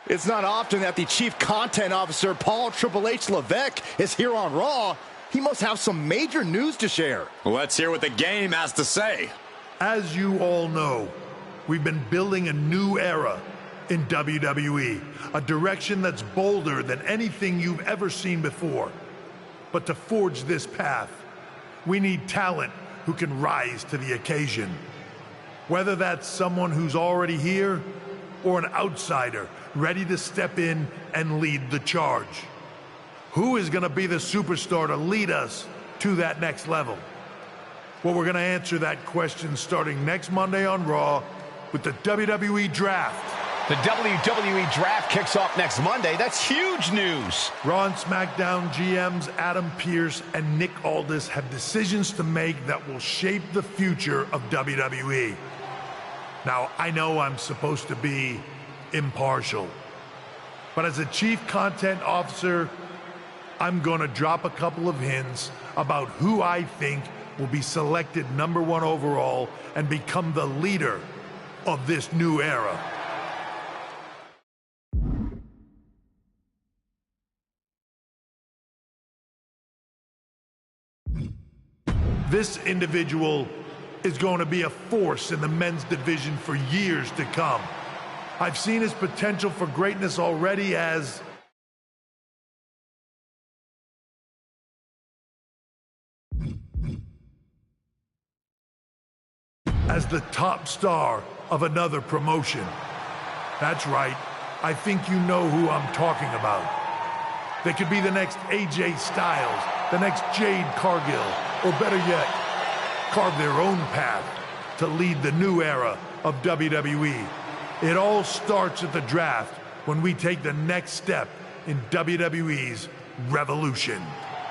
It's not often that the Chief Content Officer, Paul Triple H Levesque, is here on Raw. He must have some major news to share. Let's hear what the game has to say. As you all know, we've been building a new era in WWE, a direction that's bolder than anything you've ever seen before. But to forge this path, we need talent who can rise to the occasion. Whether that's someone who's already here or an outsider ready to step in and lead the charge. Who is going to be the superstar to lead us to that next level? Well, we're going to answer that question starting next Monday on Raw with the WWE Draft. The WWE Draft kicks off next Monday. That's huge news. Raw and SmackDown GMs Adam Pearce and Nick Aldis have decisions to make that will shape the future of WWE. Now, I know I'm supposed to be impartial, but as a Chief Content Officer, I'm going to drop a couple of hints about who I think will be selected #1 overall and become the leader of this new era. This individual is going to be a force in the men's division for years to come. I've seen his potential for greatness already as the top star of another promotion. That's right, I think you know who I'm talking about. They could be the next AJ Styles, the next Jade Cargill, or better yet, carve their own path to lead the new era of WWE. It all starts at the draft when we take the next step in WWE's revolution.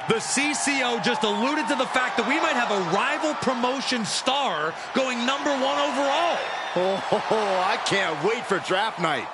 The CCO just alluded to the fact that we might have a rival promotion star going #1 overall. Oh, I can't wait for draft night.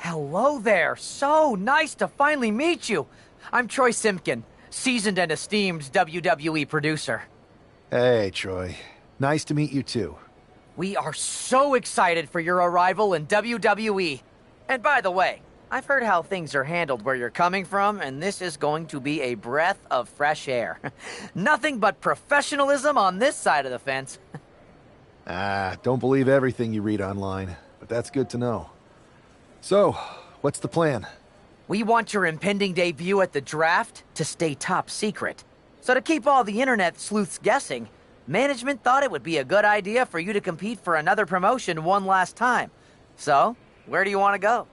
Hello there. So nice to finally meet you. I'm Troy Simpkin, seasoned and esteemed WWE producer. Hey, Troy. Nice to meet you, too. We are so excited for your arrival in WWE. And by the way, I've heard how things are handled where you're coming from, and this is going to be a breath of fresh air. Nothing but professionalism on this side of the fence. Don't believe everything you read online, but that's good to know. So, what's the plan? We want your impending debut at the draft to stay top secret. So to keep all the internet sleuths guessing, management thought it would be a good idea for you to compete for another promotion one last time. So, where do you want to go?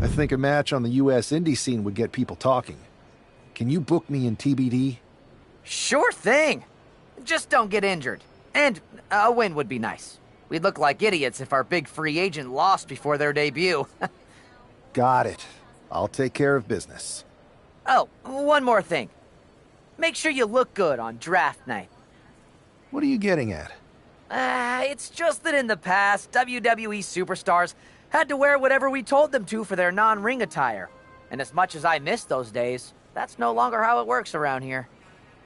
I think a match on the US indie scene would get people talking. Can you book me in TBD? Sure thing. Just don't get injured. And a win would be nice. We'd look like idiots if our big free agent lost before their debut. Got it. I'll take care of business. Oh, one more thing. Make sure you look good on draft night. What are you getting at? It's just that in the past, WWE superstars had to wear whatever we told them to for their non-ring attire. And as much as I miss those days, that's no longer how it works around here.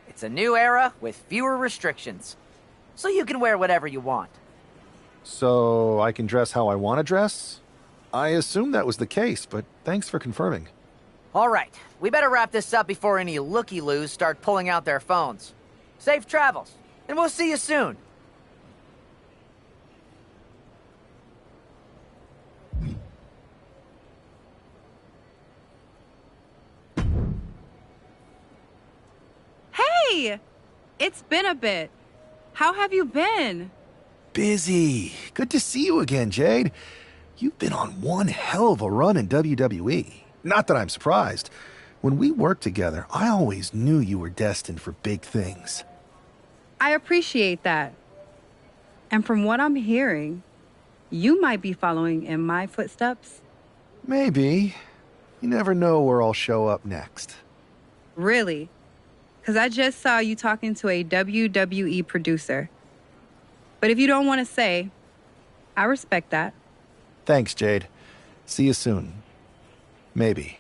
It's a new era with fewer restrictions. So you can wear whatever you want. So I can dress how I want to dress? I assumed that was the case, but thanks for confirming. All right, we better wrap this up before any looky-loos start pulling out their phones. Safe travels, and we'll see you soon. Hey! It's been a bit. How have you been? Busy. Good to see you again, Jade. You've been on one hell of a run in WWE. Not that I'm surprised. When we worked together, I always knew you were destined for big things. I appreciate that. And from what I'm hearing, you might be following in my footsteps. Maybe. You never know where I'll show up next. Really? Because I just saw you talking to a WWE producer. But if you don't want to say, I respect that. Thanks, Jade. See you soon. Maybe.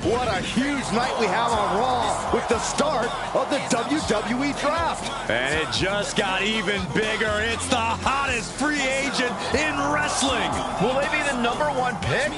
What a huge night we have on Raw with the start of the WWE Draft. And it just got even bigger. It's the hottest free agent in wrestling. Will they be the #1 pick?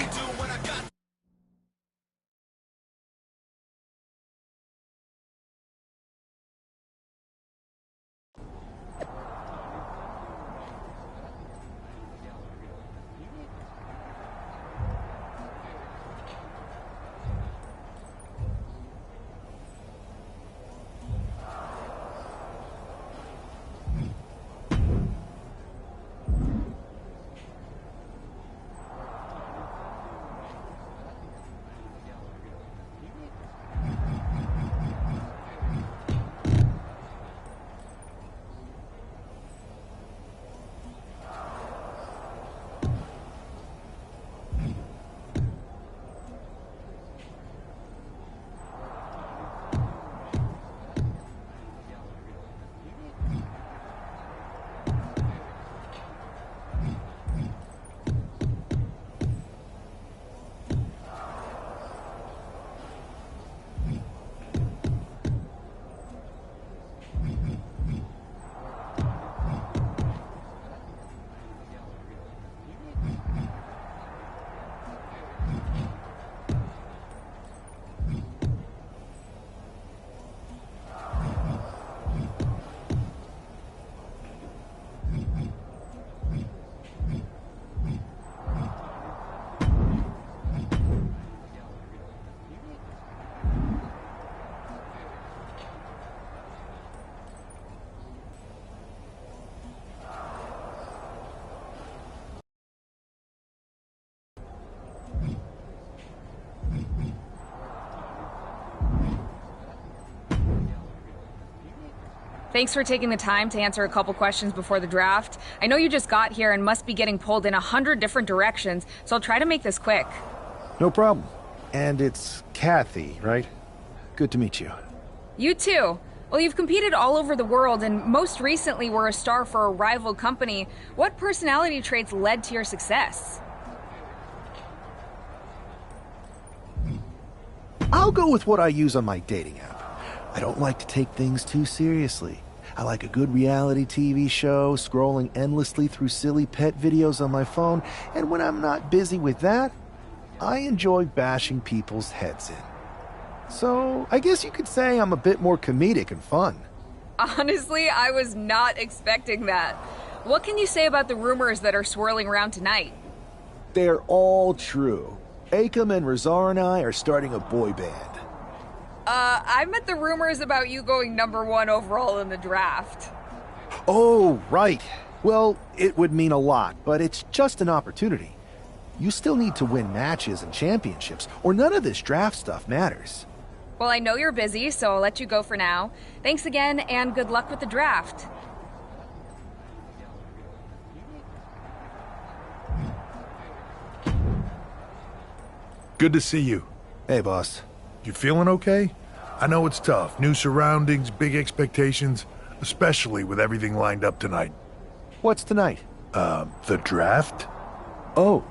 Thanks for taking the time to answer a couple questions before the draft. I know you just got here and must be getting pulled in 100 different directions, so I'll try to make this quick. No problem. And it's Kathy, right? Good to meet you. You too. Well, you've competed all over the world and most recently were a star for a rival company. What personality traits led to your success? I'll go with what I use on my dating app. I don't like to take things too seriously. I like a good reality TV show, scrolling endlessly through silly pet videos on my phone, and when I'm not busy with that, I enjoy bashing people's heads in. So, I guess you could say I'm a bit more comedic and fun. Honestly, I was not expecting that. What can you say about the rumors that are swirling around tonight? They're all true. Akam and Razar and I are starting a boy band. I meant the rumors about you going #1 overall in the draft. Oh, right. Well, it would mean a lot, but it's just an opportunity. You still need to win matches and championships, or none of this draft stuff matters. Well, I know you're busy, so I'll let you go for now. Thanks again, and good luck with the draft. Good to see you. Hey, boss. You feeling okay? I know it's tough. New surroundings, big expectations, especially with everything lined up tonight. What's tonight? The draft? Oh,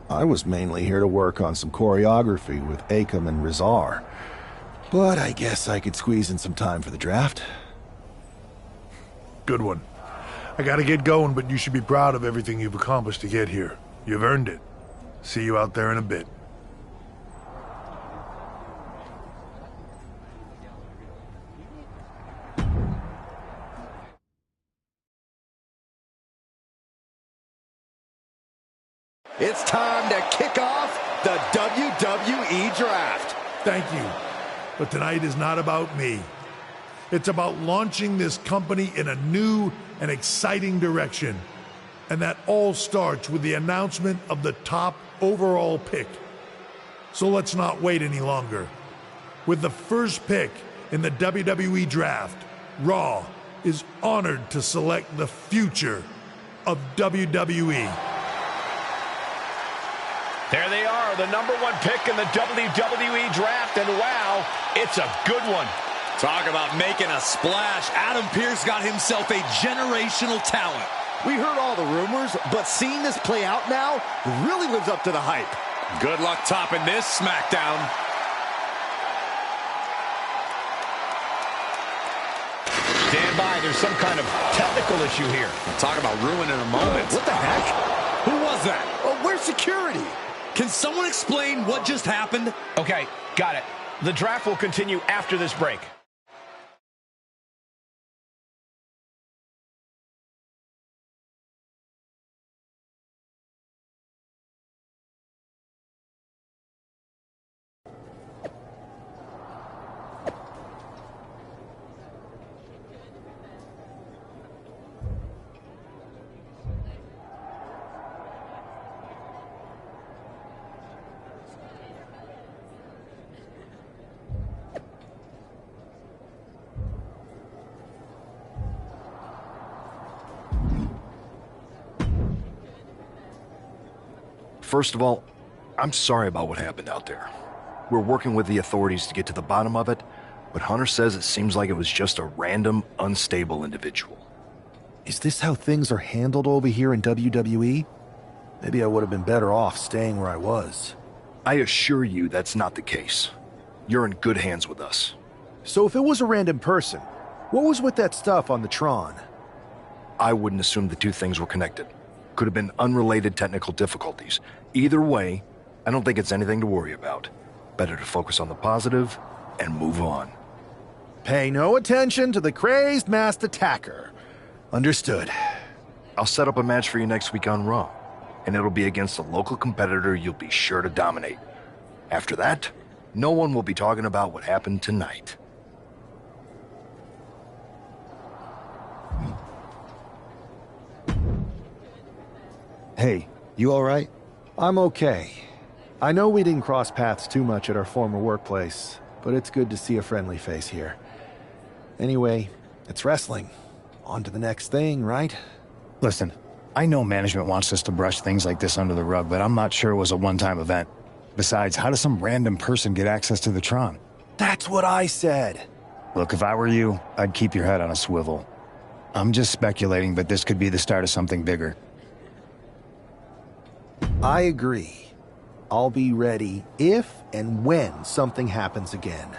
I was mainly here to work on some choreography with Akam and Razar. But I guess I could squeeze in some time for the draft. Good one. I gotta get going, but you should be proud of everything you've accomplished to get here. You've earned it. See you out there in a bit. It's time to kick off the WWE Draft. Thank you. But tonight is not about me. It's about launching this company in a new and exciting direction. And that all starts with the announcement of the top overall pick. So let's not wait any longer. With the first pick in the WWE Draft, Raw is honored to select the future of WWE. There they are, the #1 pick in the WWE Draft, and wow, it's a good one. Talk about making a splash. Adam Pearce got himself a generational talent. We heard all the rumors, but seeing this play out now really lives up to the hype. Good luck topping this SmackDown. Stand by, there's some kind of technical issue here. Talk about ruining a moment. What the heck? Who was that? Where's security? Can someone explain what just happened? Okay, got it. The draft will continue after this break. First of all, I'm sorry about what happened out there. We're working with the authorities to get to the bottom of it, but Hunter says it seems like it was just a random, unstable individual. Is this how things are handled over here in WWE? Maybe I would have been better off staying where I was. I assure you that's not the case. You're in good hands with us. So if it was a random person, what was with that stuff on the Tron? I wouldn't assume the two things were connected. Could have been unrelated technical difficulties. Either way, I don't think it's anything to worry about. Better to focus on the positive and move on. Pay no attention to the crazed masked attacker. Understood. I'll set up a match for you next week on Raw, and it'll be against a local competitor you'll be sure to dominate. After that, no one will be talking about what happened tonight. Hey, you all right? I'm okay. I know we didn't cross paths too much at our former workplace, but it's good to see a friendly face here. Anyway, It's wrestling. On to the next thing, right? Listen, I know management wants us to brush things like this under the rug, but I'm not sure it was a one-time event. Besides, how does some random person get access to the Tron? That's what I said. Look, if I were you, I'd keep your head on a swivel. I'm just speculating, but this could be the start of something bigger. I agree. I'll be ready if and when something happens again.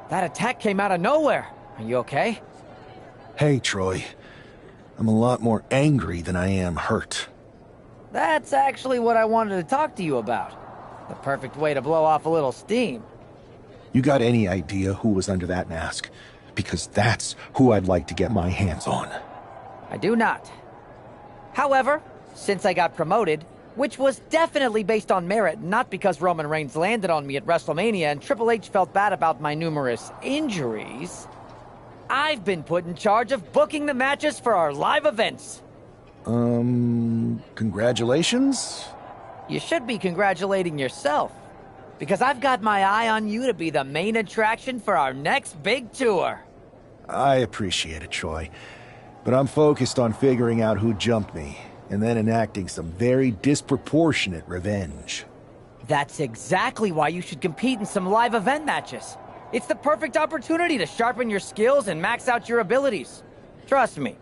That attack came out of nowhere. Are you okay? Hey, Troy. I'm a lot more angry than I am hurt. That's actually what I wanted to talk to you about. The perfect way to blow off a little steam. You got any idea who was under that mask? Because that's who I'd like to get my hands on. I do not. However, since I got promoted, which was definitely based on merit, not because Roman Reigns landed on me at WrestleMania and Triple H felt bad about my numerous injuries, I've been put in charge of booking the matches for our live events. Congratulations? You should be congratulating yourself, because I've got my eye on you to be the main attraction for our next big tour. I appreciate it, Troy. But I'm focused on figuring out who jumped me, and then enacting some very disproportionate revenge. That's exactly why you should compete in some live event matches. It's the perfect opportunity to sharpen your skills and max out your abilities. Trust me,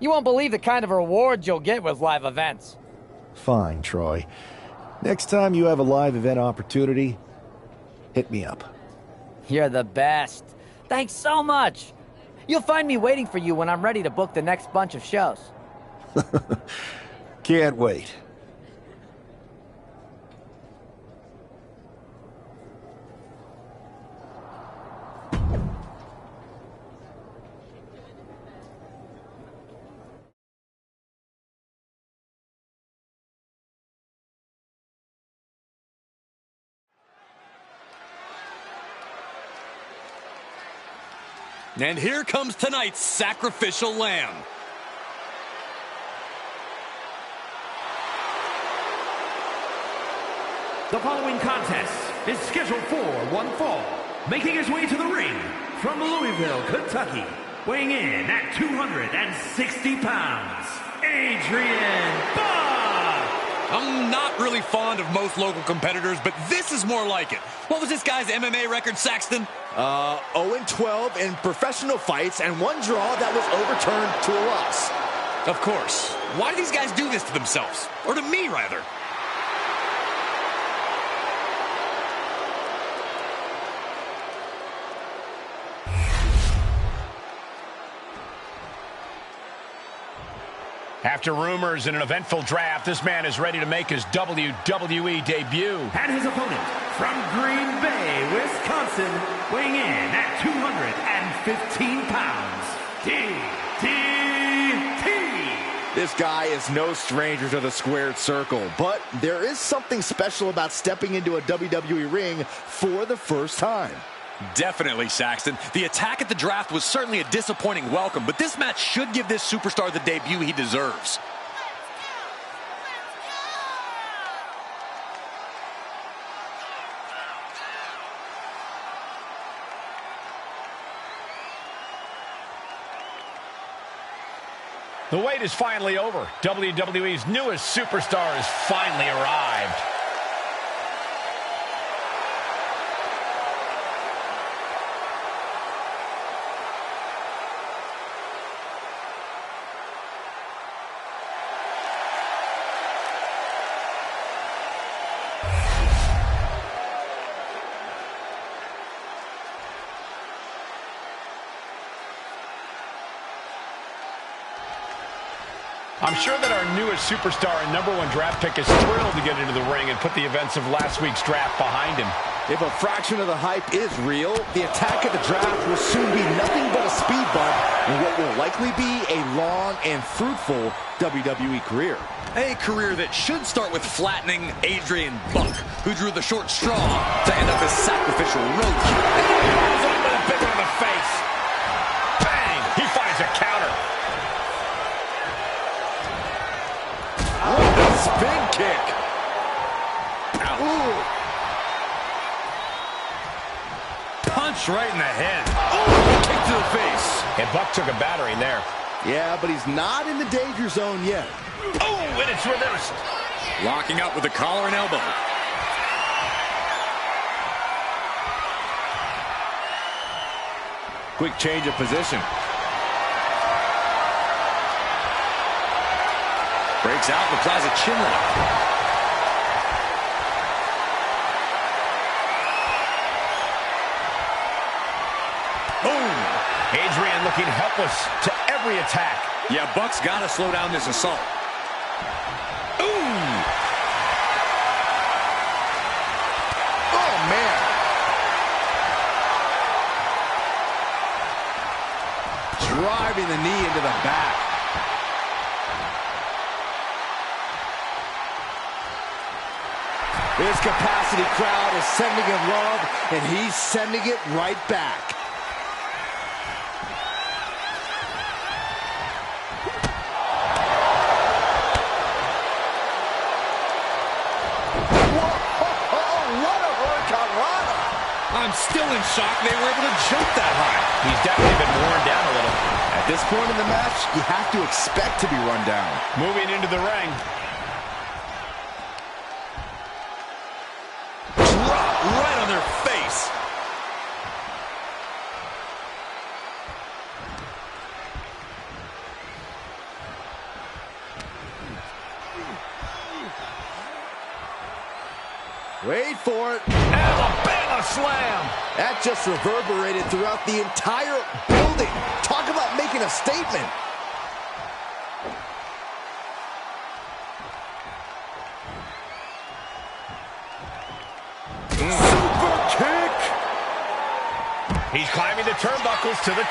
you won't believe the kind of rewards you'll get with live events. Fine, Troy. Next time you have a live event opportunity, hit me up. You're the best. Thanks so much. You'll find me waiting for you when I'm ready to book the next bunch of shows. Can't wait. And here comes tonight's sacrificial lamb. The following contest is scheduled for one fall. Making his way to the ring from Louisville, Kentucky, weighing in at 260 pounds, Adrian Buck! I'm not really fond of most local competitors, but this is more like it. What was this guy's MMA record, Saxton? 0-12 in professional fights and one draw that was overturned to a loss. Of course. Why do these guys do this to themselves? Or to me, rather? After rumors and an eventful draft, this man is ready to make his WWE debut. And his opponent from Green Bay, Wisconsin, weighing in at 215 pounds, DDT. This guy is no stranger to the squared circle, but there is something special about stepping into a WWE ring for the first time. Definitely, Saxton. The attack at the draft was certainly a disappointing welcome, but this match should give this superstar the debut he deserves. The wait is finally over. WWE's newest superstar has finally arrived. I'm sure that our newest superstar and #1 draft pick is thrilled to get into the ring and put the events of last week's draft behind him. If a fraction of the hype is real, the attack at the draft will soon be nothing but a speed bump in what will likely be a long and fruitful WWE career. A career that should start with flattening Adrian Buck, who drew the short straw to end up as sacrificial road kill. Rolls up with a big one in the face. Bang! He finds a counter. What a spin kick. Ow. Punch right in the head. Oh, kick to the face. And Buck took a battering there. Yeah, but he's not in the danger zone yet. Oh, and it's reversed. Locking up with the collar and elbow. Quick change of position. Breaks out and applies a chin lock. Boom! Adrian looking helpless to every attack. Yeah, Buck's got to slow down this assault. Ooh! Oh, man. Driving the knee into the back. This capacity crowd is sending him love, and he's sending it right back. I'm still in shock they were able to jump that high. He's definitely been worn down a little. At this point in the match, you have to expect to be run down. Moving into the ring. Drop right on their face. Wait for it. Alabama slam. That just reverberated throughout the entire building. Talk about making a statement. Super kick. He's climbing the turnbuckles to the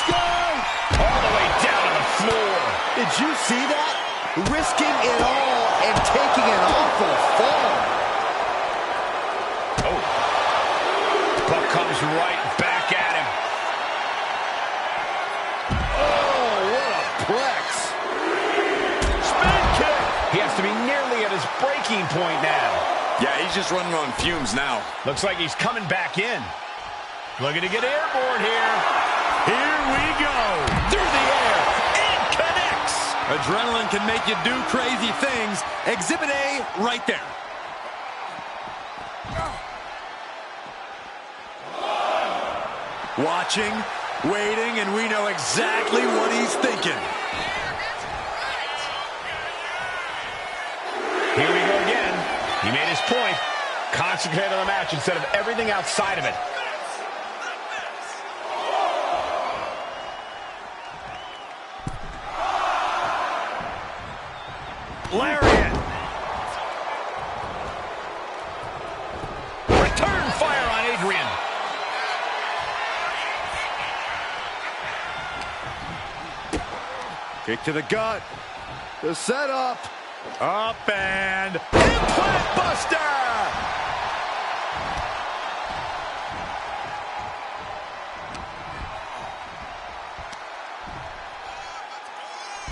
sky. all the way down to the floor. Did you see that? Risking it all and taking an awful fall. Oh. Buck comes right back at him. Oh, what a plex. Spin kick. He has to be nearly at his breaking point now. Yeah, he's just running on fumes now. Looks like he's coming back in. Looking to get airborne here. Here we go. Through the air. It connects. Adrenaline can make you do crazy things. Exhibit A right there. Watching, waiting, and we know exactly what he's thinking. Here we go again. He made his point. Concentrate on the match instead of everything outside of it. Lariat. Return fire on Adrian. Kick to the gut. The setup. Up and Implant Buster.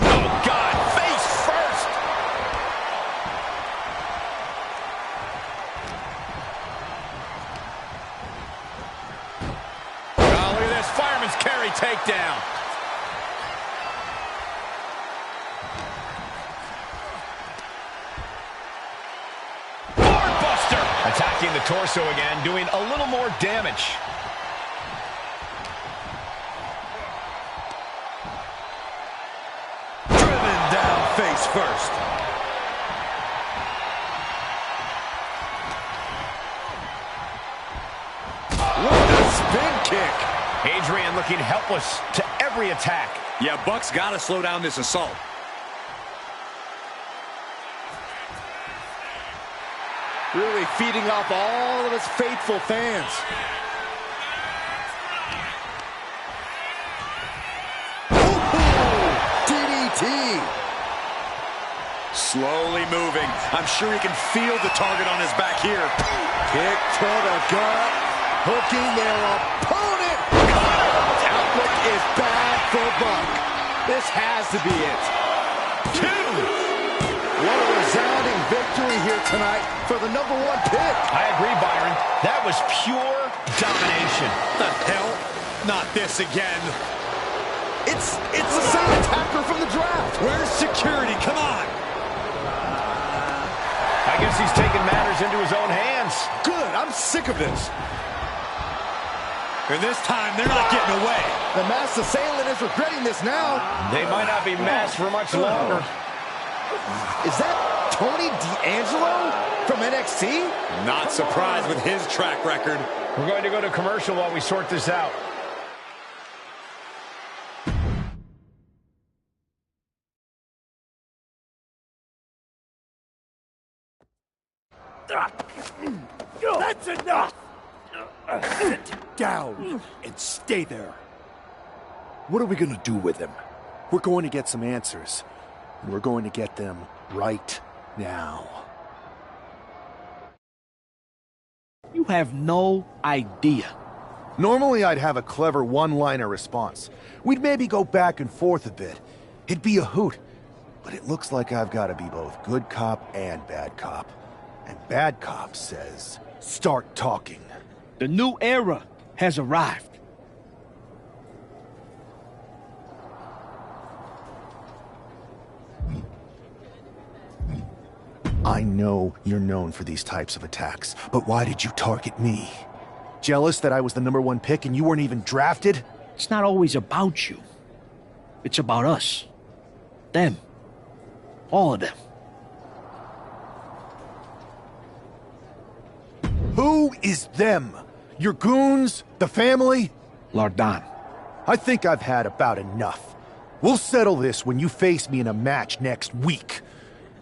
Oh, God. Face first. Oh, look at this. Fireman's carry takedown. Attacking the torso again, doing a little more damage. Driven down face first. What a spin kick. Adrian looking helpless to every attack. Yeah, Buck's got to slow down this assault. Really feeding off all of his faithful fans. Ooh, DDT. Slowly moving. I'm sure he can feel the target on his back here. Kick to the gut. Hooking their opponent. Outlook is bad for Buck. This has to be it. 2. What a resounding victory here tonight for the #1 pick. I agree, Byron. That was pure Domination. The hell? Not this again. It's the same attacker from the draft. Where's security? Come on. I guess he's taking matters into his own hands. Good, I'm sick of this. And this time, they're not getting away. The masked assailant is regretting this now. They might not be masked for much longer. Is that Tony D'Angelo from NXT? Not surprised with his track record. We're going to go to commercial while we sort this out. That's enough! Sit down and stay there. What are we going to do with him? We're going to get some answers. And we're going to get them right now. You have no idea. Normally I'd have a clever one-liner response. We'd maybe go back and forth a bit. It'd be a hoot. But it looks like I've got to be both good cop and bad cop. And bad cop says, start talking. The new era has arrived. I know you're known for these types of attacks, but why did you target me? Jealous that I was the #1 pick and you weren't even drafted? It's not always about you. It's about us. Them. All of them. Who is them? Your goons? The family? Lardan. I think I've had about enough. We'll settle this when you face me in a match next week.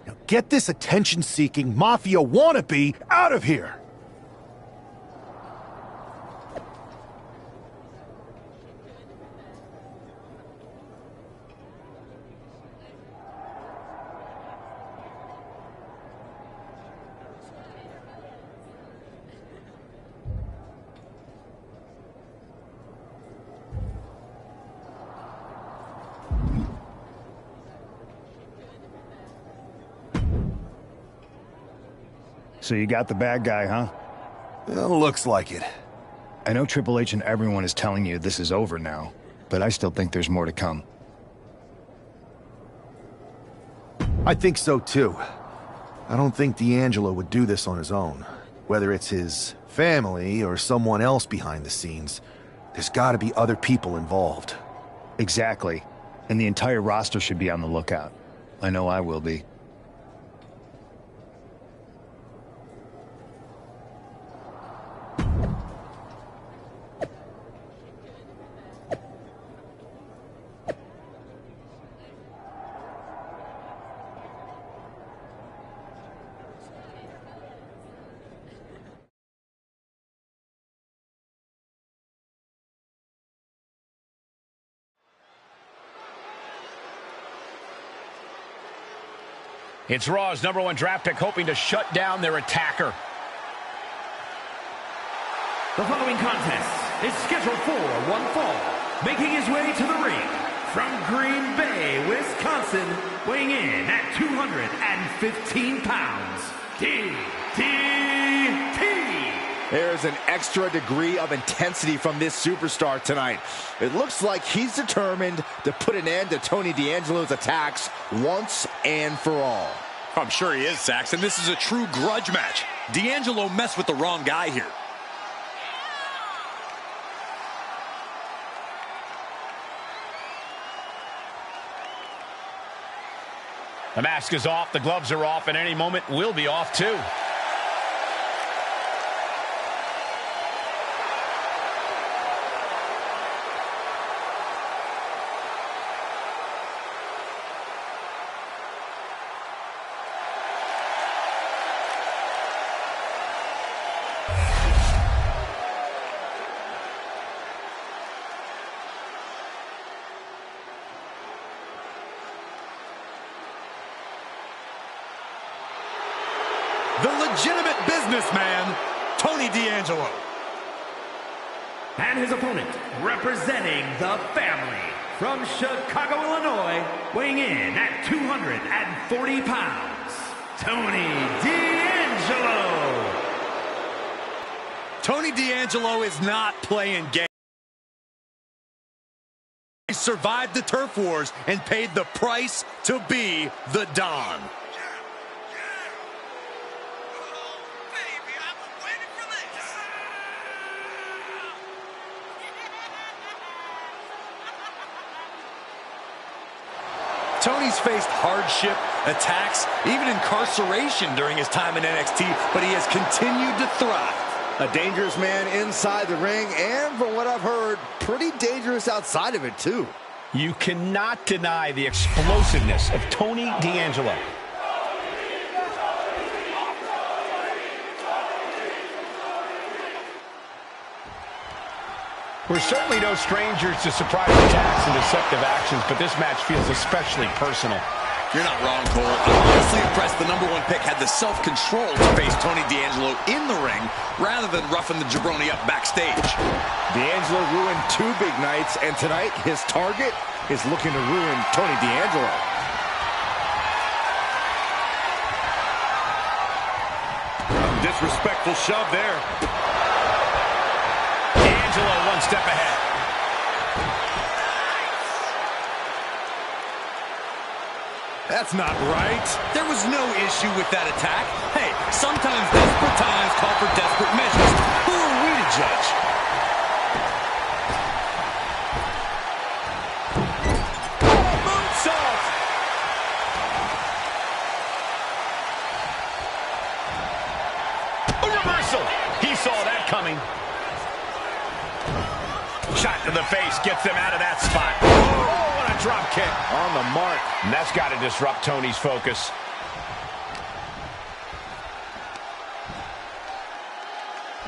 Now get this attention-seeking mafia wannabe out of here! So you got the bad guy, huh? Well, looks like it. I know Triple H and everyone is telling you this is over now, but I still think there's more to come. I think so too. I don't think D'Angelo would do this on his own. Whether it's his family or someone else behind the scenes, there's gotta be other people involved. Exactly. And the entire roster should be on the lookout. I know I will be. It's Raw's #1 draft pick hoping to shut down their attacker. The following contest is scheduled for one fall. Making his way to the ring from Green Bay, Wisconsin, weighing in at 215 pounds, DDT. There's an extra degree of intensity from this superstar tonight. It looks like he's determined to put an end to Tony D'Angelo's attacks once and for all. I'm sure he is, Saxon. This is a true grudge match. D'Angelo messed with the wrong guy here. The mask is off, the gloves are off, and any moment we'll be off too. The legitimate businessman, Tony D'Angelo. And his opponent, representing the family, from Chicago, Illinois, weighing in at 240 pounds, Tony D'Angelo. Tony D'Angelo is not playing games. He survived the turf wars and paid the price to be the Don. Tony's faced hardship, attacks, even incarceration during his time in NXT, but he has continued to thrive. A dangerous man inside the ring, and from what I've heard, pretty dangerous outside of it, too. You cannot deny the explosiveness of Tony D'Angelo. We're certainly no strangers to surprise attacks and deceptive actions, but this match feels especially personal. You're not wrong, Cole. I'm honestly impressed the #1 pick had the self-control to face Tony D'Angelo in the ring rather than roughing the jabroni up backstage. D'Angelo ruined 2 big nights, and tonight his target is looking to ruin Tony D'Angelo. Disrespectful shove there. D'Angelo one step ahead. That's not right. There was no issue with that attack. Hey, sometimes desperate times call for desperate measures. Who are we to judge? Oh, moonsault! A reversal. He saw that coming. Shot to the face gets them out of that spot. Oh, what a drop kick. On the mark. And that's got to disrupt Tony's focus.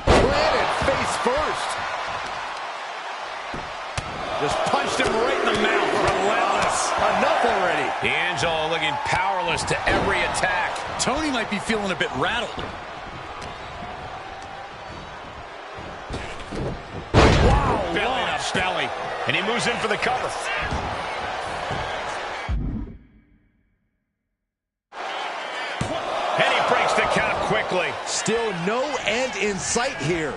Planted face first. Just punched him right in the mouth. Relentless. Enough already. D'Angelo looking powerless to every attack. Tony might be feeling a bit rattled. Wow, belly to belly. And he moves in for the cover. And he breaks the count quickly. Still no end in sight here.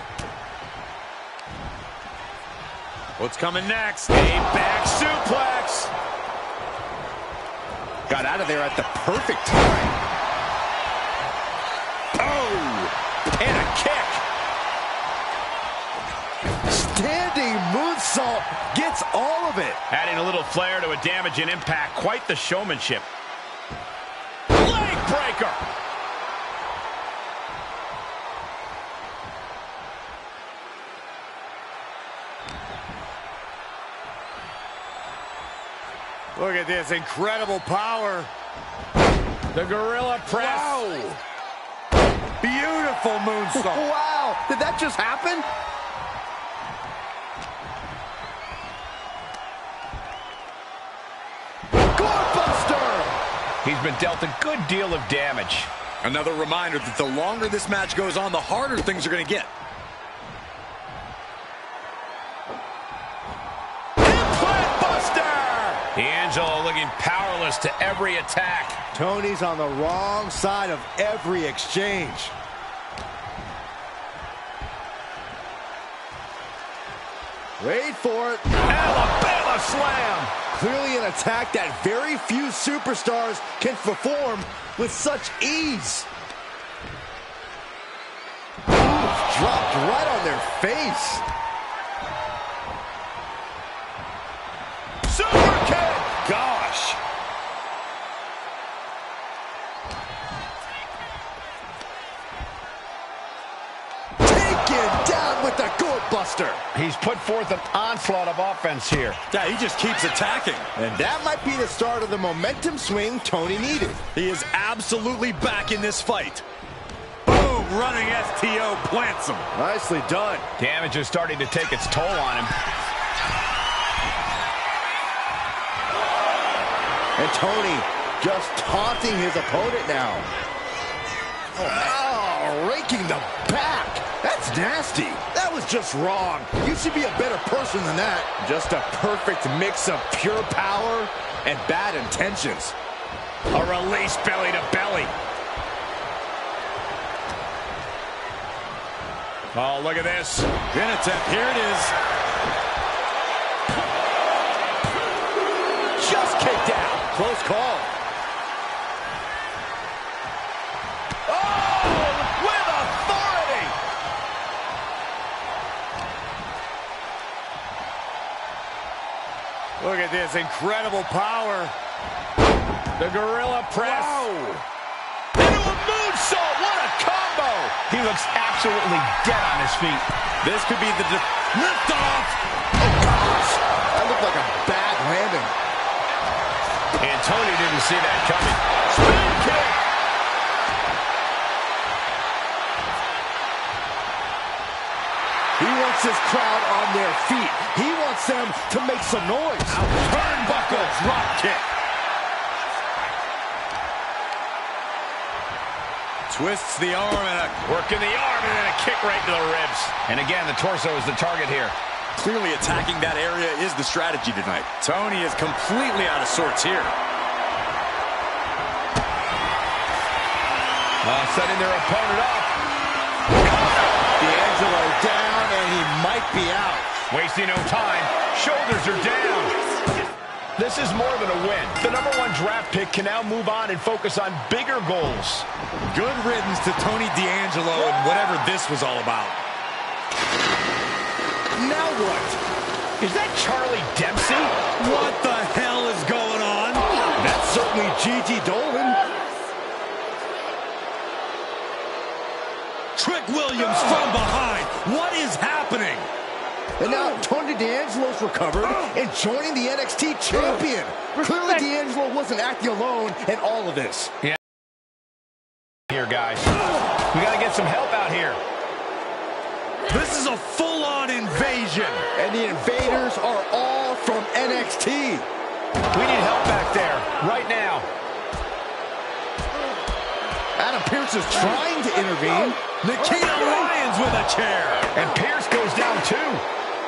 What's coming next? A back suplex. Got out of there at the perfect time. Oh, and a kick. Standing moonsault gets all of it. Adding a little flair to a damage and impact. Quite the showmanship. Leg breaker. Look at this incredible power. The gorilla press. Wow. Beautiful moonsault. Wow. Did that just happen? He's been dealt a good deal of damage. Another reminder that the longer this match goes on, the harder things are going to get. Implant buster! D'Angelo looking powerless to every attack. Tony's on the wrong side of every exchange. Wait for it. Alabama slam. Clearly an attack that very few superstars can perform with such ease. Dropped right on their face. Super kick. Gosh. Taken down with the gourd buster. He's put forth an onslaught of offense here. Yeah, he just keeps attacking. And that might be the start of the momentum swing Tony needed. He is absolutely back in this fight. Boom, running STO plants him. Nicely done. Damage is starting to take its toll on him. And Tony just taunting his opponent now. Oh, raking the back. That's nasty. That was just wrong. You should be a better person than that. Just a perfect mix of pure power and bad intentions. A release belly to belly. Oh, look at this. Pin attempt. Here it is. Just kicked out. Close call. Oh, with authority. Look at this. Incredible power. The gorilla press. Wow. Into a moonsault. What a combo. He looks absolutely dead on his feet. This could be the lift off. Oh, gosh. That looked like a bad landing. And Tony didn't see that coming. Spin kick. He wants his crowd on their feet. He wants them to make some noise. Turnbuckle drop kick. Twists the arm and working the arm and then a kick right to the ribs. And again, the torso is the target here. Clearly attacking that area is the strategy tonight. Tony is completely out of sorts here. Setting their opponent up. D'Angelo down, and he might be out. Wasting no time. Shoulders are down. This is more than a win. The #1 draft pick can now move on and focus on bigger goals. Good riddance to Tony D'Angelo and whatever this was all about. Now what? Is that Charlie Dempsey? What the hell is going on? That's certainly Gigi Dolan. Trick Williams from behind. What is happening? And now Tony D'Angelo's recovered and joining the NXT champion. Clearly D'Angelo wasn't acting alone in all of this. Yeah. Here, guys. We got to get some help out here. This is a full-on invasion. And the invaders are all from NXT. We need help back there, right now. Adam Pearce is trying to intervene. Nikita Lyons with a chair. And Pearce goes down too.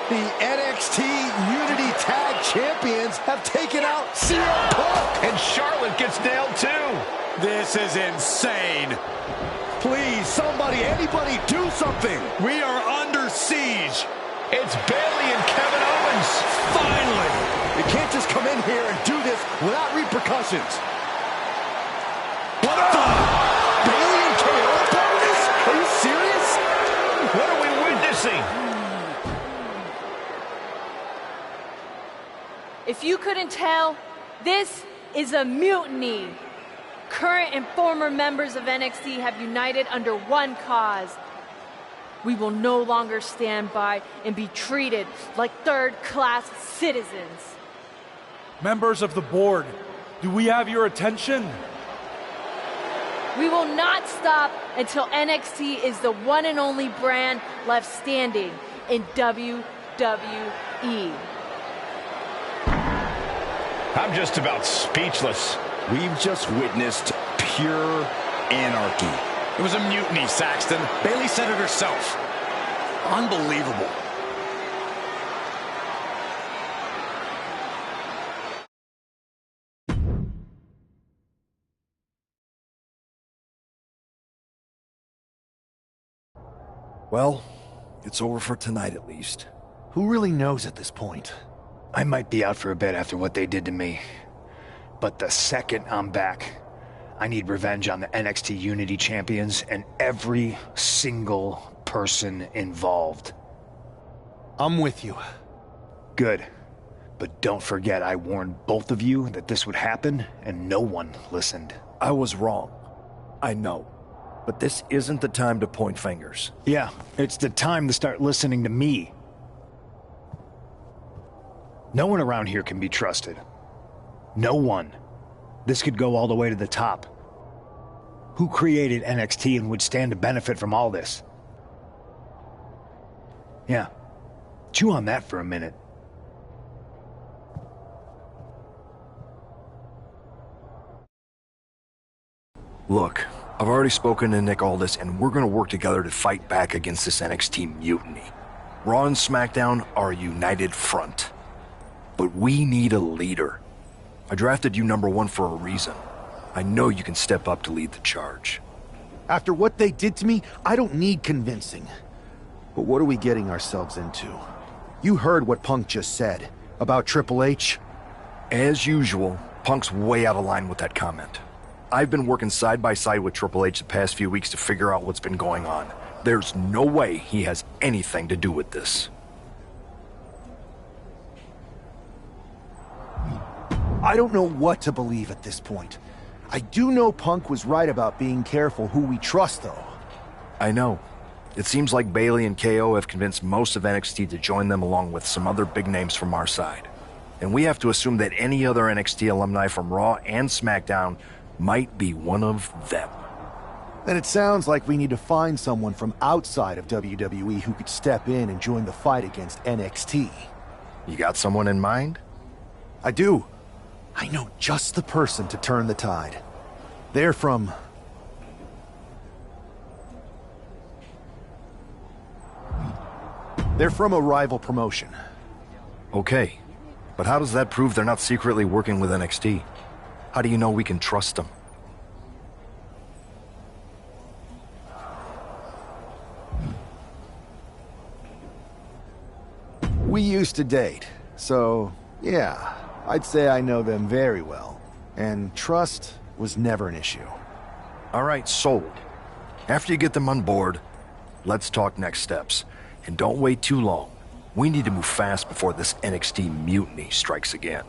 The NXT Unity Tag Champions have taken out CM Punk. And Charlotte gets nailed too. This is insane. Please, somebody, anybody, do something. We are under siege. It's Bayley and Kevin Owens. Finally. You can't just come in here and do this without repercussions. What the? Bayley and KO about this? Are you serious? What are we witnessing? If you couldn't tell, this is a mutiny. Current and former members of NXT have united under one cause. We will no longer stand by and be treated like third-class citizens. Members of the board, do we have your attention? We will not stop until NXT is the one and only brand left standing in WWE. I'm just about speechless. We've just witnessed pure anarchy. It was a mutiny, Saxton. Bayley said it herself. Unbelievable. Well, it's over for tonight at least. Who really knows at this point? I might be out for a bit after what they did to me. But the second I'm back, I need revenge on the NXT Unity Champions and every single person involved. I'm with you. Good. But don't forget I warned both of you that this would happen, and no one listened. I was wrong. I know. But this isn't the time to point fingers. Yeah, it's the time to start listening to me. No one around here can be trusted. No one. This could go all the way to the top. Who created NXT and would stand to benefit from all this? Yeah. Chew on that for a minute. Look, I've already spoken to Nick Aldis, and we're gonna work together to fight back against this NXT mutiny. Raw and SmackDown are a united front. But we need a leader. I drafted you #1 for a reason. I know you can step up to lead the charge. After what they did to me, I don't need convincing. But what are we getting ourselves into? You heard what Punk just said about Triple H? As usual, Punk's way out of line with that comment. I've been working side by side with Triple H the past few weeks to figure out what's been going on. There's no way he has anything to do with this. I don't know what to believe at this point. I do know Punk was right about being careful who we trust, though. I know. It seems like Bayley and KO have convinced most of NXT to join them along with some other big names from our side. And we have to assume that any other NXT alumni from Raw and SmackDown might be one of them. Then it sounds like we need to find someone from outside of WWE who could step in and join the fight against NXT. You got someone in mind? I do. I know just the person to turn the tide. They're from a rival promotion. Okay, but how does that prove they're not secretly working with NXT? How do you know we can trust them? We used to date, so yeah, I'd say I know them very well. And trust was never an issue. All right, sold. After you get them on board, let's talk next steps. And don't wait too long. We need to move fast before this NXT mutiny strikes again.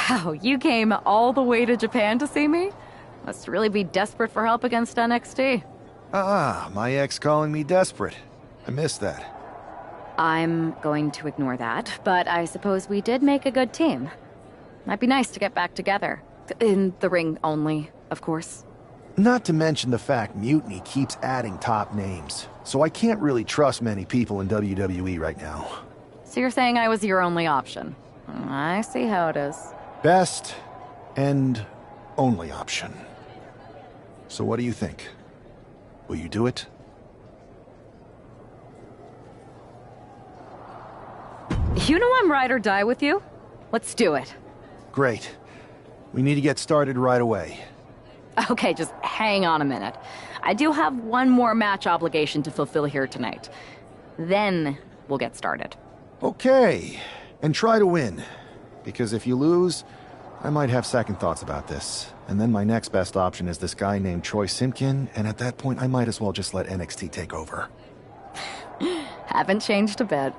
Wow, you came all the way to Japan to see me? Must really be desperate for help against NXT. Ah, my ex calling me desperate. I missed that. I'm going to ignore that, but I suppose we did make a good team. Might be nice to get back together. In the ring only, of course. Not to mention the fact Mutiny keeps adding top names, so I can't really trust many people in WWE right now. So you're saying I was your only option? I see how it is. Best and only option. So what do you think? Will you do it? You know I'm ride or die with you. Let's do it. Great. We need to get started right away. Okay, just hang on a minute. I do have one more match obligation to fulfill here tonight. Then we'll get started. Okay. And try to win. Because if you lose, I might have second thoughts about this. And then my next best option is this guy named Troy Simpkin, and at that point I might as well just let NXT take over. Haven't changed a bit.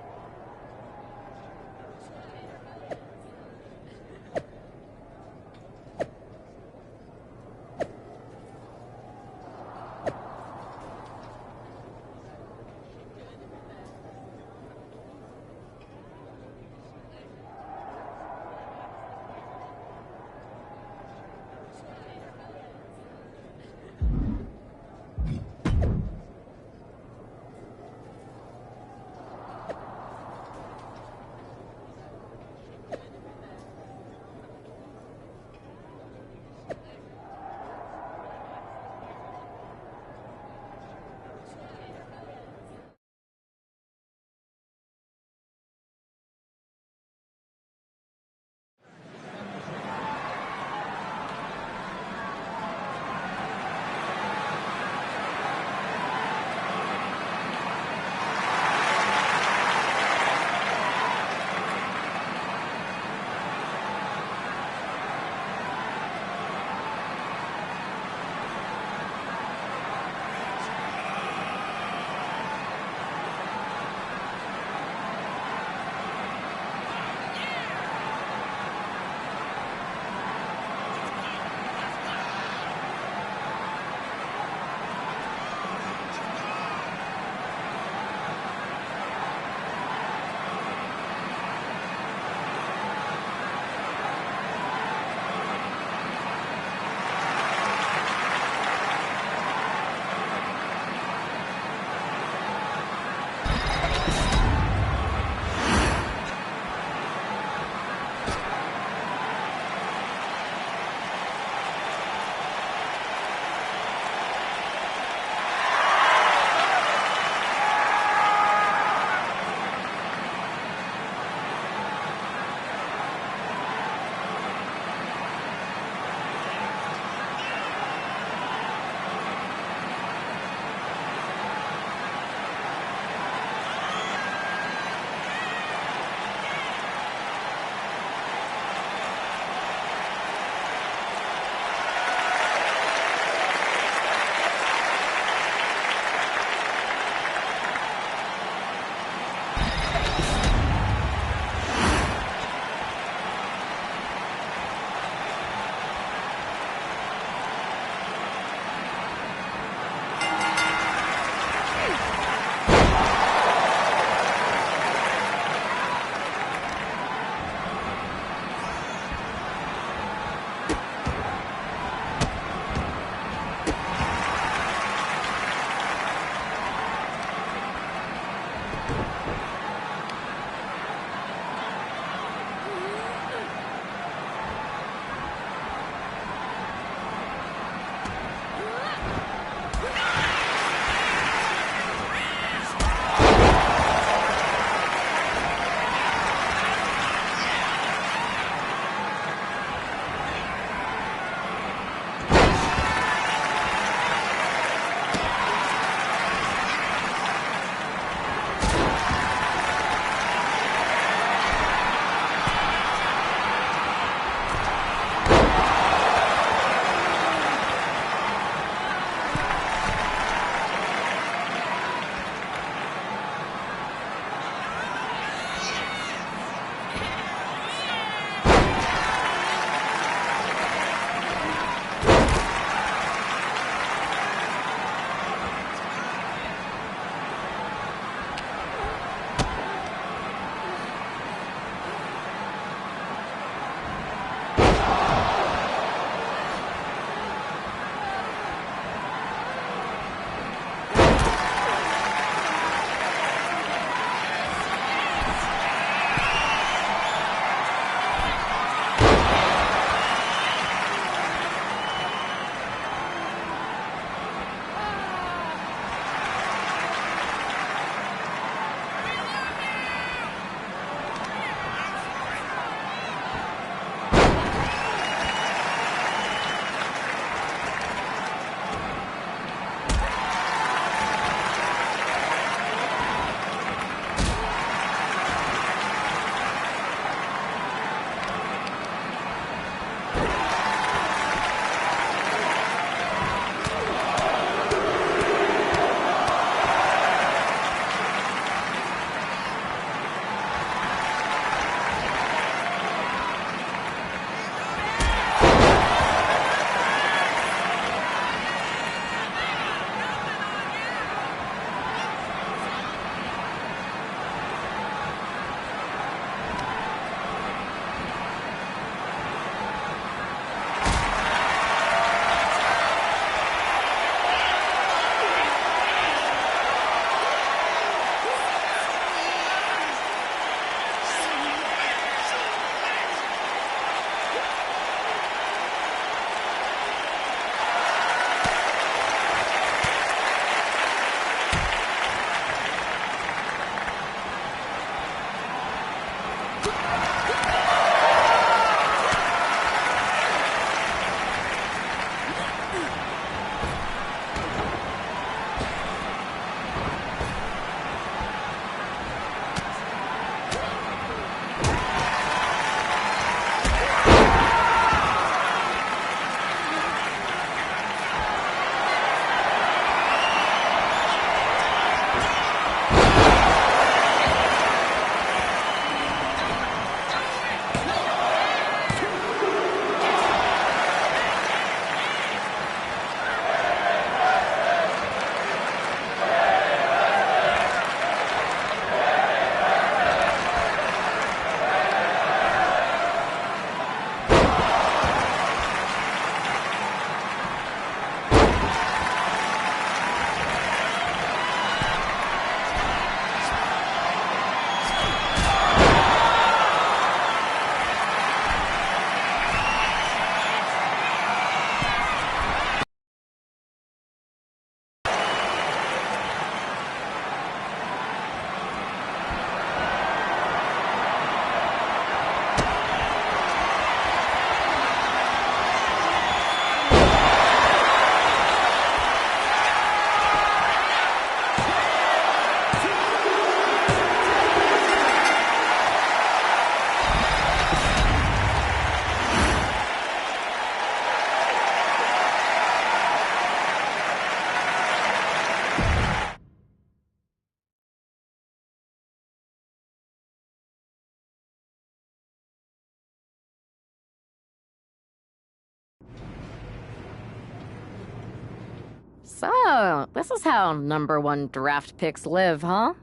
So, this is how #1 draft picks live, huh?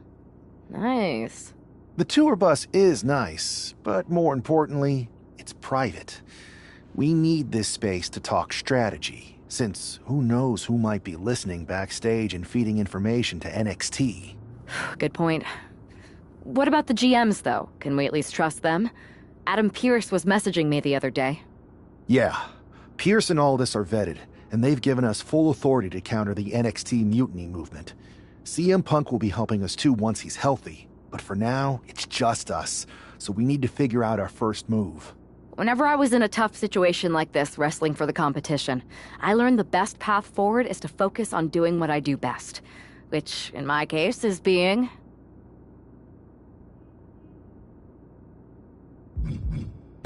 Nice. The tour bus is nice, but more importantly, it's private. We need this space to talk strategy, since who knows who might be listening backstage and feeding information to NXT. Good point. What about the GMs, though? Can we at least trust them? Adam Pearce was messaging me the other day. Yeah, Pierce and Aldis are vetted, and they've given us full authority to counter the NXT mutiny movement. CM Punk will be helping us too once he's healthy, but for now, it's just us, so we need to figure out our first move. Whenever I was in a tough situation like this, wrestling for the competition, I learned the best path forward is to focus on doing what I do best, which, in my case, is being...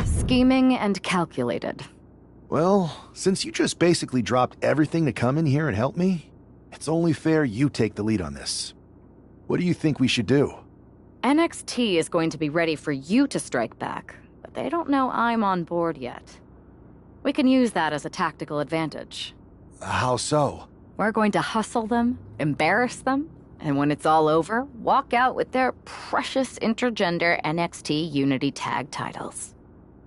scheming and calculated. Well, since you just basically dropped everything to come in here and help me, it's only fair you take the lead on this. What do you think we should do? NXT is going to be ready for you to strike back, but they don't know I'm on board yet. We can use that as a tactical advantage. How so? We're going to hustle them, embarrass them, and when it's all over, walk out with their precious intergender NXT Unity Tag titles.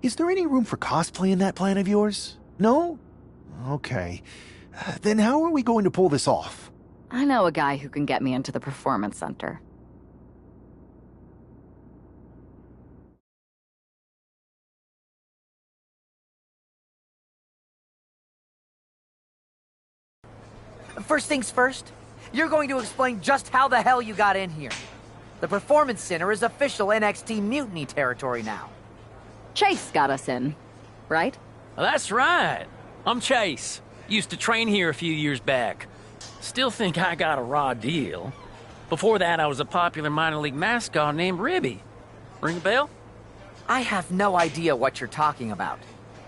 Is there any room for cosplay in that plan of yours? No? Okay. Then how are we going to pull this off? I know a guy who can get me into the Performance Center. First things first, you're going to explain just how the hell you got in here. The Performance Center is official NXT Mutiny territory now. Chase got us in, right? That's right. I'm Chase. Used to train here a few years back. Still think I got a raw deal. Before that, I was a popular minor league mascot named Ribby. Ring a bell? I have no idea what you're talking about.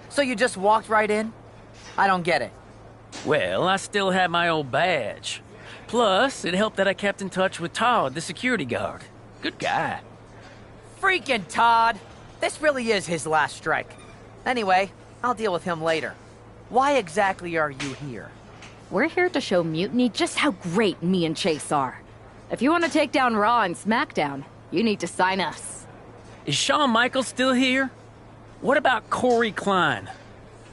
So you just walked right in? I don't get it. Well, I still had my old badge. Plus, it helped that I kept in touch with Todd, the security guard. Good guy. Freaking Todd! This really is his last strike. Anyway, I'll deal with him later. Why exactly are you here? We're here to show Mutiny just how great me and Chase are. If you want to take down Raw and SmackDown, you need to sign us. Is Shawn Michaels still here? What about Corey Klein?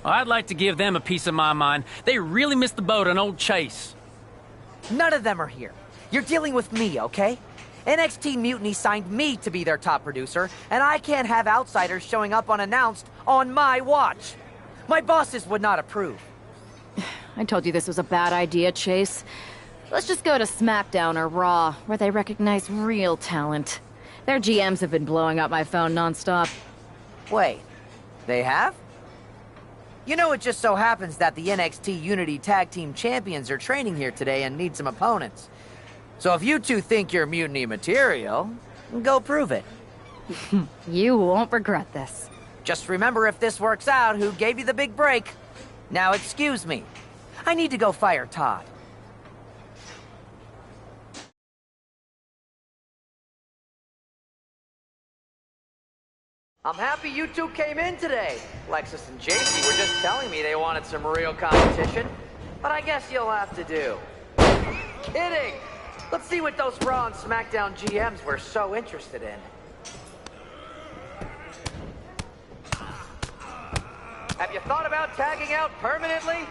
I'd like to give them a piece of my mind. They really missed the boat on old Chase. None of them are here. You're dealing with me, okay? NXT Mutiny signed me to be their top producer, and I can't have outsiders showing up unannounced on my watch. My bosses would not approve. I told you this was a bad idea, Chase. Let's just go to SmackDown or Raw, where they recognize real talent. Their GMs have been blowing up my phone nonstop. Wait, they have? You know, it just so happens that the NXT Unity Tag Team Champions are training here today and need some opponents. So if you two think you're Mutiny material, go prove it. You won't regret this. Just remember, if this works out, who gave you the big break. Now excuse me. I need to go fire Todd. I'm happy you two came in today. Lexus and JC were just telling me they wanted some real competition, but I guess you'll have to do. Kidding! Let's see what those Raw and SmackDown GMs were so interested in. Have you thought about tagging out permanently?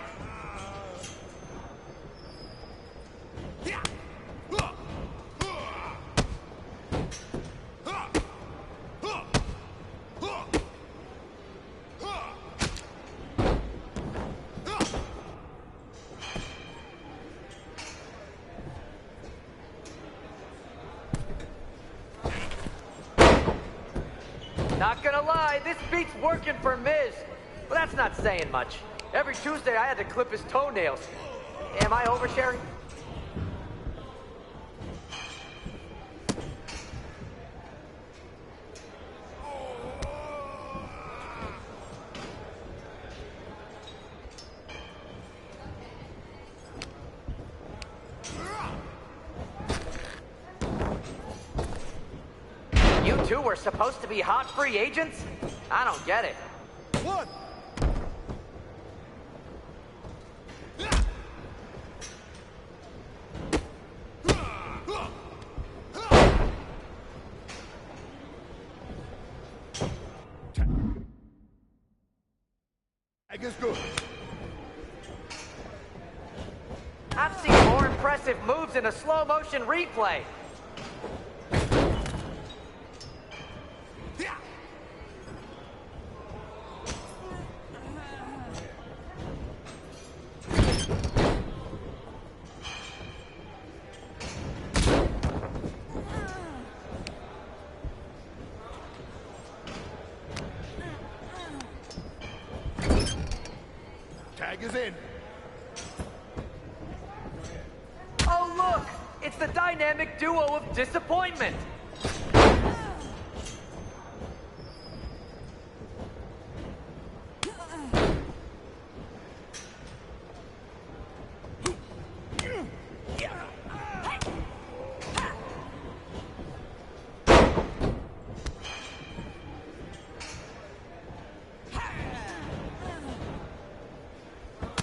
Not gonna lie, this beat's working for Miz. But that's not saying much. Every Tuesday I had to clip his toenails. Am I oversharing? You two were supposed to be hot free agents? I don't get it. Tag is good. I've seen more impressive moves in a slow motion replay. Tag is in. Oh, look! It's the dynamic duo of disappointment!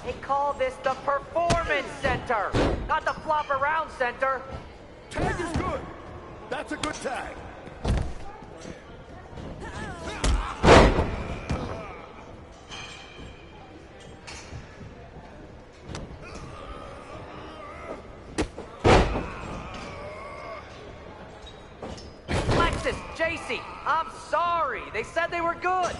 They call this the Performance Center, not the Flop Around Center. Tag is good. That's a good tag. Lexus, JC, I'm sorry. They said they were good.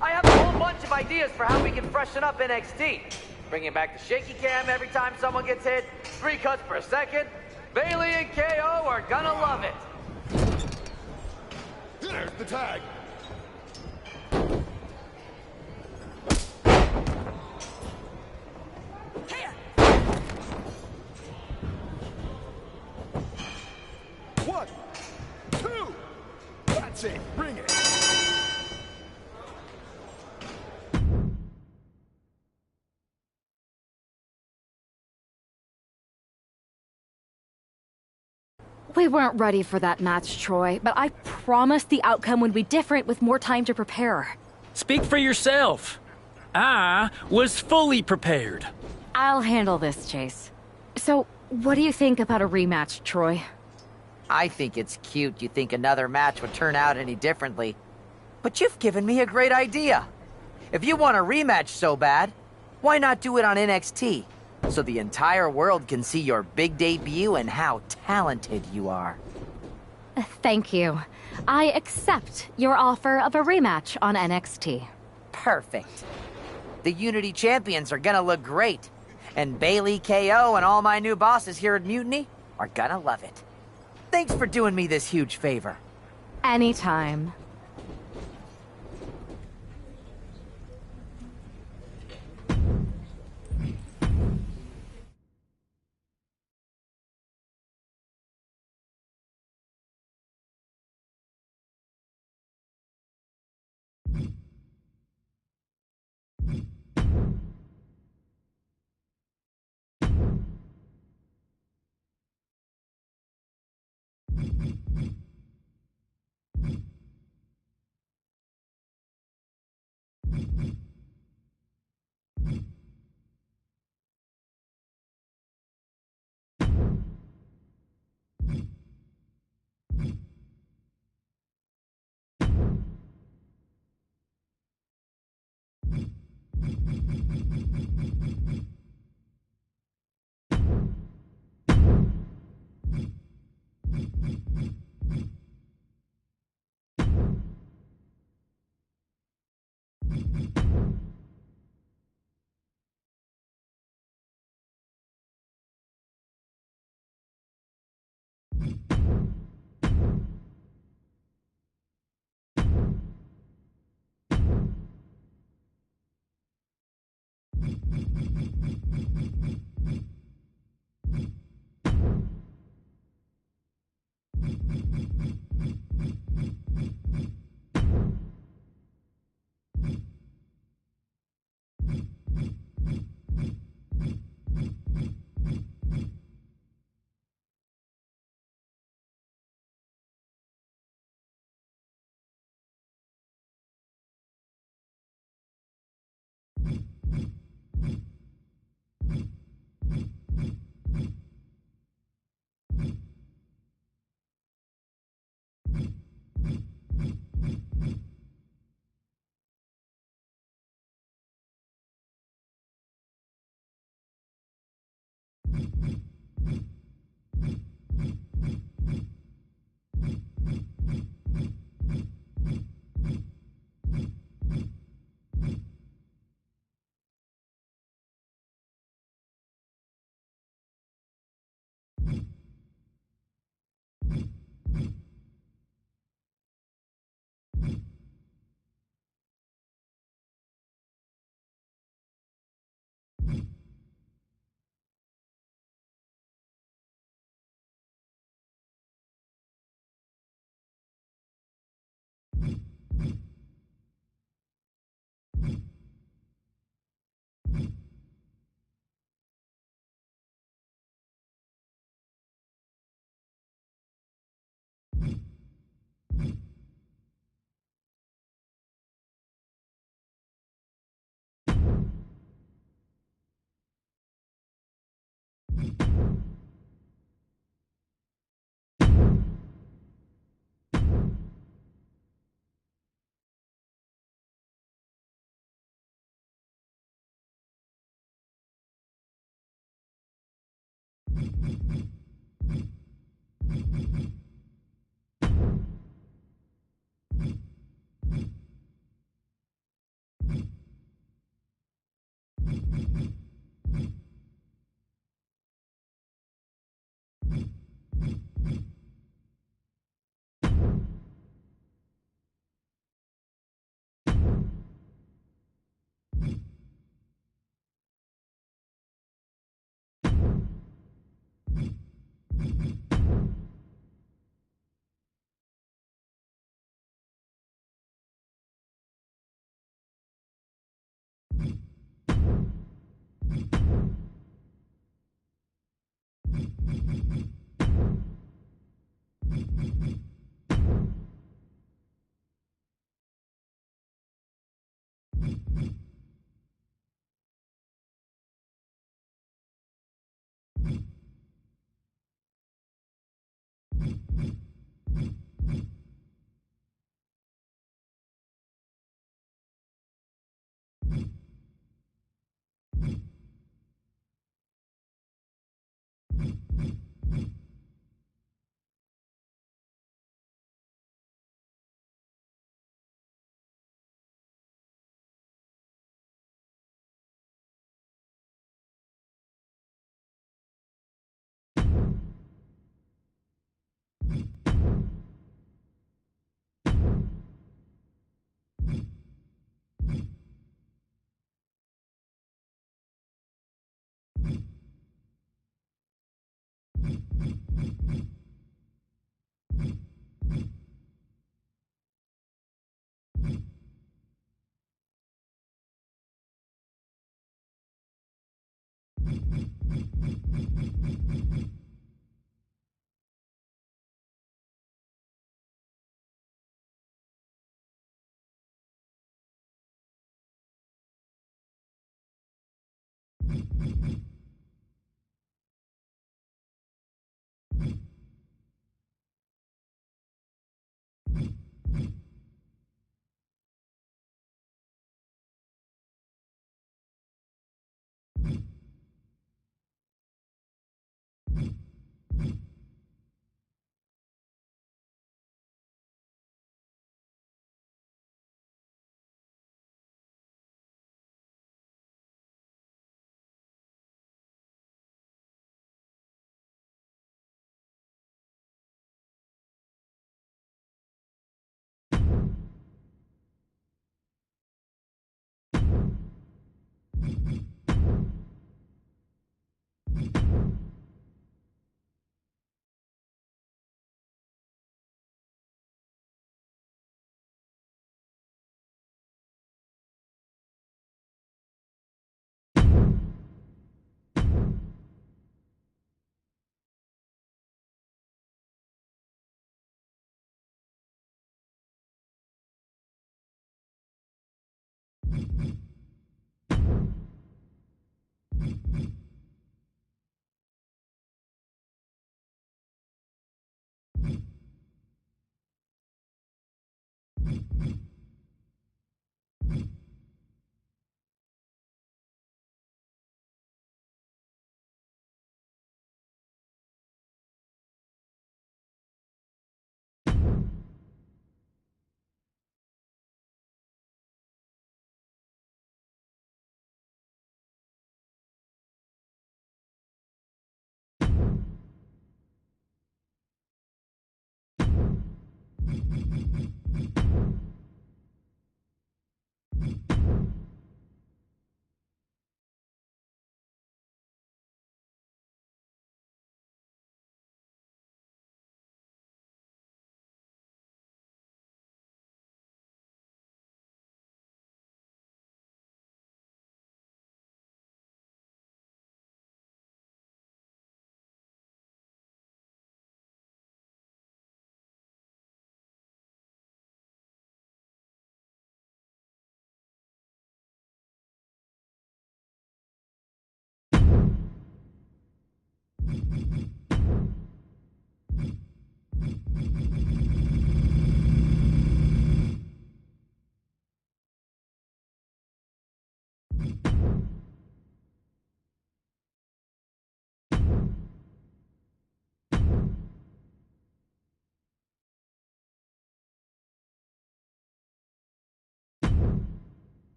I have a whole bunch of ideas for how we can freshen up NXT. Bringing back the shaky cam every time someone gets hit, 3 cuts per second. Bailey and KO are gonna love it. There's the tag. One, two. That's it. Bring it. We weren't ready for that match, Troy, but I promised the outcome would be different with more time to prepare. Speak for yourself. I was fully prepared. I'll handle this, Chase. So, what do you think about a rematch, Troy? I think it's cute you think another match would turn out any differently. But you've given me a great idea. If you want a rematch so bad, why not do it on NXT? So the entire world can see your big debut and how talented you are. Thank you. I accept your offer of a rematch on NXT. Perfect. The Unity Champions are gonna look great. And Bailey, KO, and all my new bosses here at Mutiny are gonna love it. Thanks for doing me this huge favor. Anytime.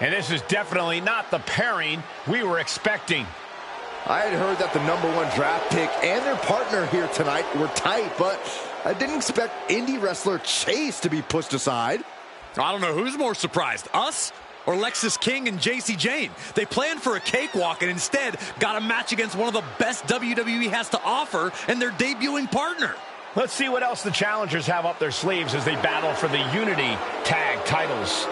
And this is definitely not the pairing we were expecting. I had heard that the #1 draft pick and their partner here tonight were tight, but I didn't expect indie wrestler Chase to be pushed aside. I don't know who's more surprised, us or Lexis King and JC Jane. They planned for a cakewalk and instead got a match against one of the best WWE has to offer and their debuting partner. Let's see what else the challengers have up their sleeves as they battle for the Unity Tag titles.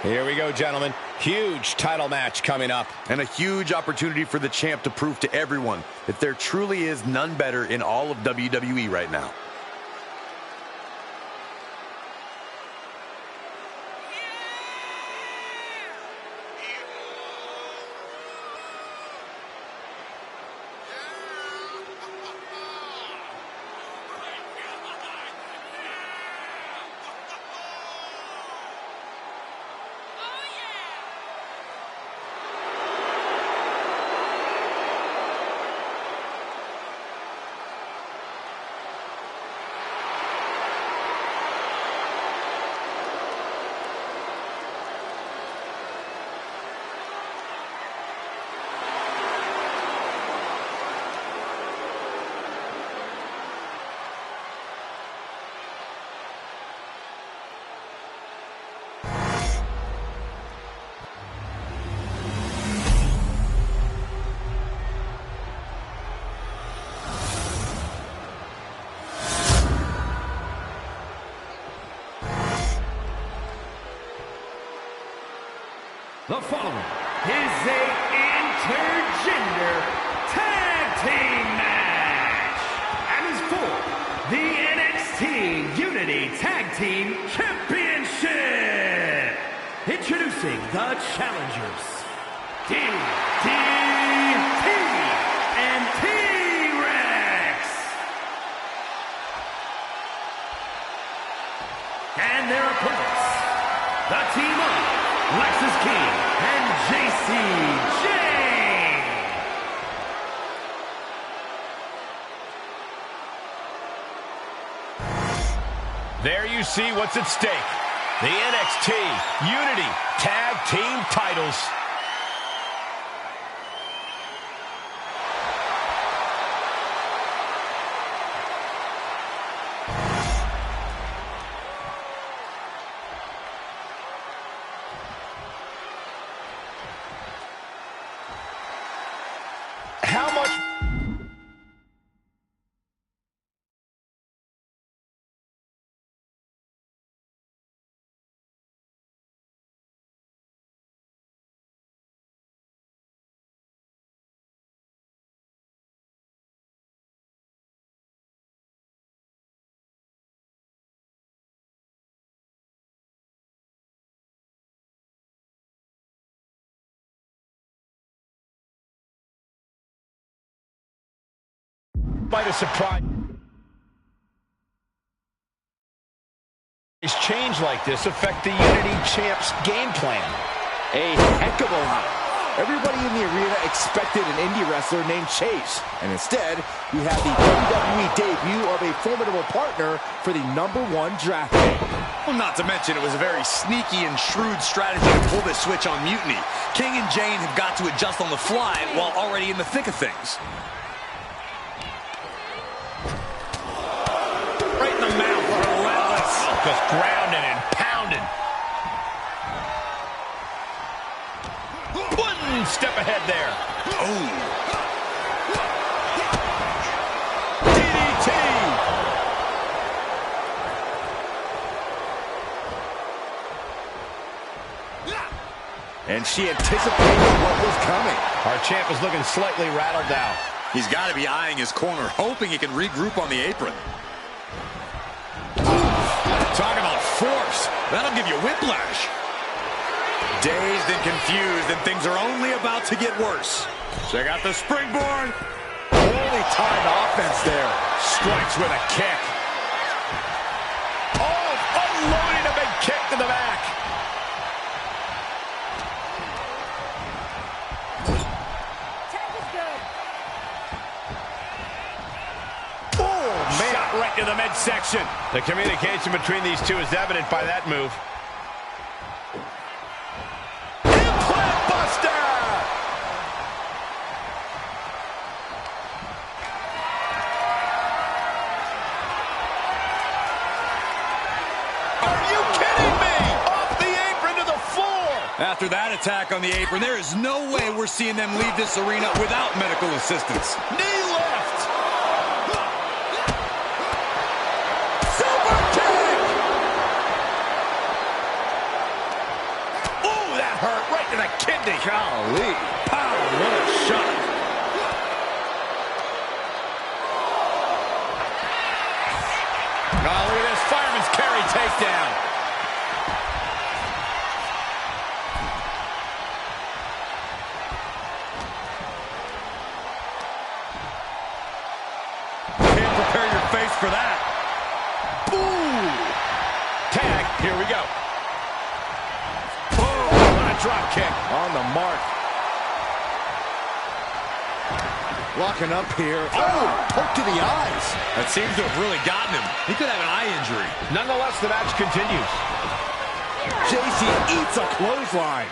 Here we go, gentlemen. Huge title match coming up. And a huge opportunity for the champ to prove to everyone that there truly is none better in all of WWE right now. The following is a intergender tag team match and is for the NXT Unity Tag Team Championship. Introducing the challengers, DDT and T-Rex. And their opponents, the team of Lexis King and JC Jane. There you see what's at stake. The NXT Unity Tag Team titles. How much... By the surprise change like this affect the Unity Champ's game plan? A heck of a lot. Everybody in the arena expected an indie wrestler named Chase, and instead we have the WWE debut of a formidable partner for the #1 draft pick. Well, not to mention it was a very sneaky and shrewd strategy to pull this switch on Mutiny. King and Jane have got to adjust on the fly while already in the thick of things. Right in the mouth, relentless. Just grounding and pounding. One step ahead there. Oh. DDT. And she anticipated what was coming. Our champ is looking slightly rattled now. He's got to be eyeing his corner, hoping he can regroup on the apron. Talk about force. That'll give you whiplash. Dazed and confused, and things are only about to get worse. Check out the springboard. Oh, Poorly timed offense there. Strikes with a kick. Oh, unloading a big kick to the back. Shot right to the midsection. The communication between these two is evident by that move. Implant Buster! Are you kidding me? Off the apron to the floor! After that attack on the apron, there is no way we're seeing them leave this arena without medical assistance. Knee lift! To the kidney. Golly. Pow, what a shot. Oh, look at this fireman's carry takedown. Can't prepare your face for that. Ooh. Tag, here we go. Drop kick on the mark. Locking up here. Oh, poke to the eyes. That seems to have really gotten him. He could have an eye injury. Nonetheless, the match continues. JC eats a clothesline.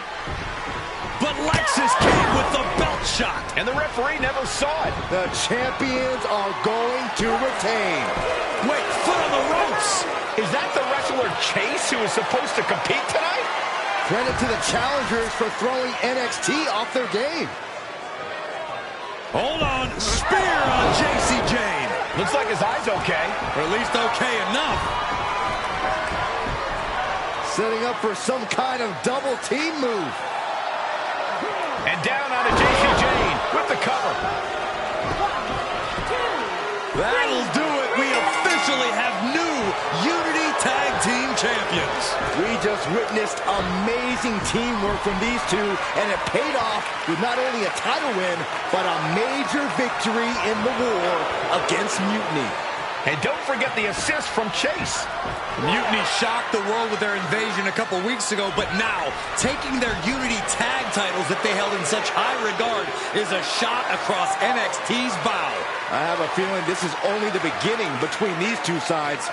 But Lexis came with the belt shot. And the referee never saw it. The champions are going to retain. Wait, foot on the ropes. Is that the wrestler Chase who is supposed to compete tonight? Credit to the challengers for throwing NXT off their game. Hold on. Spear on JC Jane. Looks like his eye's okay. Or at least okay enough. Setting up for some kind of double team move. And down onto JC Jane with the cover. 1, 2, 3. That'll do it. We officially have new Unity Tag Team Champions. We just witnessed amazing teamwork from these two, and it paid off with not only a title win, but a major victory in the war against Mutiny. And don't forget the assist from Chase. Mutiny shocked the world with their invasion a couple weeks ago, but now, taking their Unity Tag titles that they held in such high regard is a shot across NXT's bow. I have a feeling this is only the beginning between these two sides.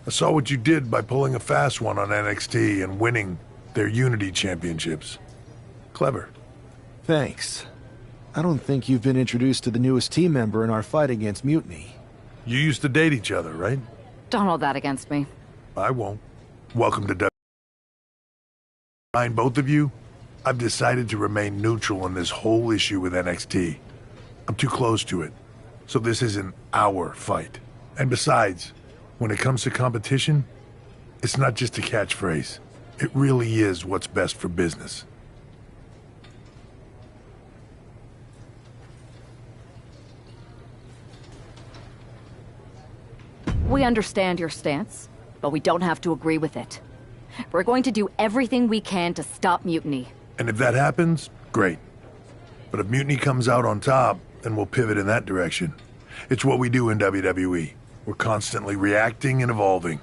I saw what you did by pulling a fast one on NXT and winning their Unity Championships. Clever. Thanks. I don't think you've been introduced to the newest team member in our fight against Mutiny. You used to date each other, right? Don't hold that against me. I won't. Welcome to WWE. Mind both of you, I've decided to remain neutral in this whole issue with NXT. I'm too close to it, so this isn't our fight. And besides, when it comes to competition, it's not just a catchphrase. It really is what's best for business. We understand your stance, but we don't have to agree with it. We're going to do everything we can to stop Mutiny. And if that happens, great. But if Mutiny comes out on top, then we'll pivot in that direction. It's what we do in WWE. We're constantly reacting and evolving.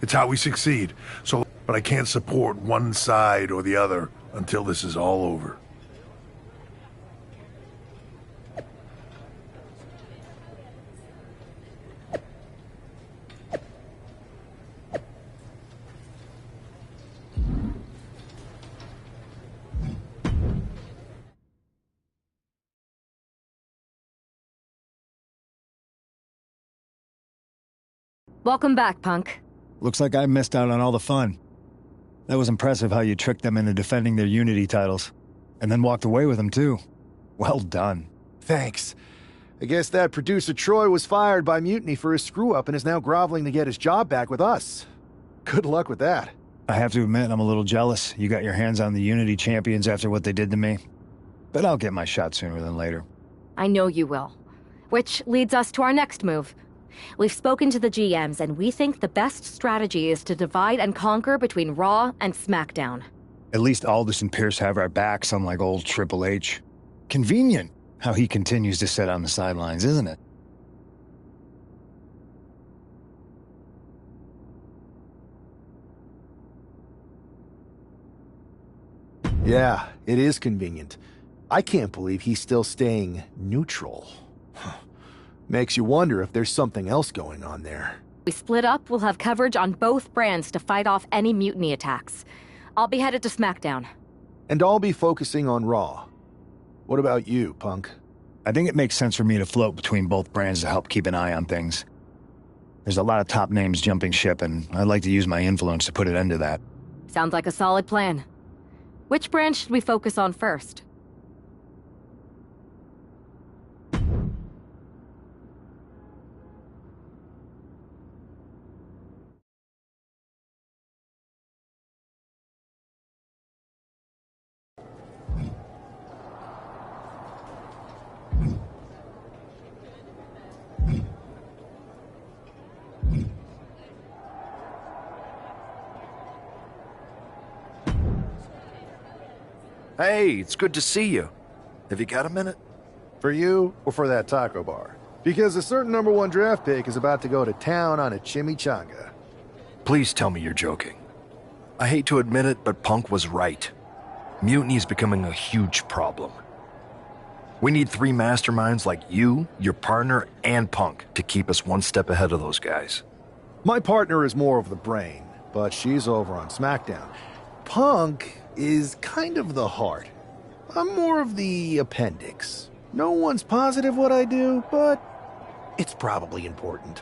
It's how we succeed. But I can't support one side or the other until this is all over. Welcome back, Punk. Looks like I missed out on all the fun. That was impressive how you tricked them into defending their Unity titles. And then walked away with them, too. Well done. Thanks. I guess that producer Troy was fired by Mutiny for his screw-up and is now groveling to get his job back with us. Good luck with that. I have to admit, I'm a little jealous. You got your hands on the Unity champions after what they did to me. But I'll get my shot sooner than later. I know you will. Which leads us to our next move. We've spoken to the GMs, and we think the best strategy is to divide and conquer between Raw and SmackDown. At least Aldous and Pierce have our backs, unlike old Triple H. Convenient how he continues to sit on the sidelines, isn't it? Yeah, it is convenient. I can't believe he's still staying neutral. Makes you wonder if there's something else going on there. We split up, we'll have coverage on both brands to fight off any mutiny attacks. I'll be headed to SmackDown. And I'll be focusing on Raw. What about you, Punk? I think it makes sense for me to float between both brands to help keep an eye on things. There's a lot of top names jumping ship, and I'd like to use my influence to put an end to that. Sounds like a solid plan. Which brand should we focus on first? Hey, it's good to see you. Have you got a minute? For you or for that taco bar? Because a certain #1 draft pick is about to go to town on a chimichanga. Please tell me you're joking. I hate to admit it, but Punk was right. Mutiny is becoming a huge problem. We need 3 masterminds like you, your partner, and Punk to keep us one step ahead of those guys. My partner is more of the brain, but she's over on SmackDown. Punk is kind of the heart. I'm more of the appendix. No one's positive what I do, but it's probably important.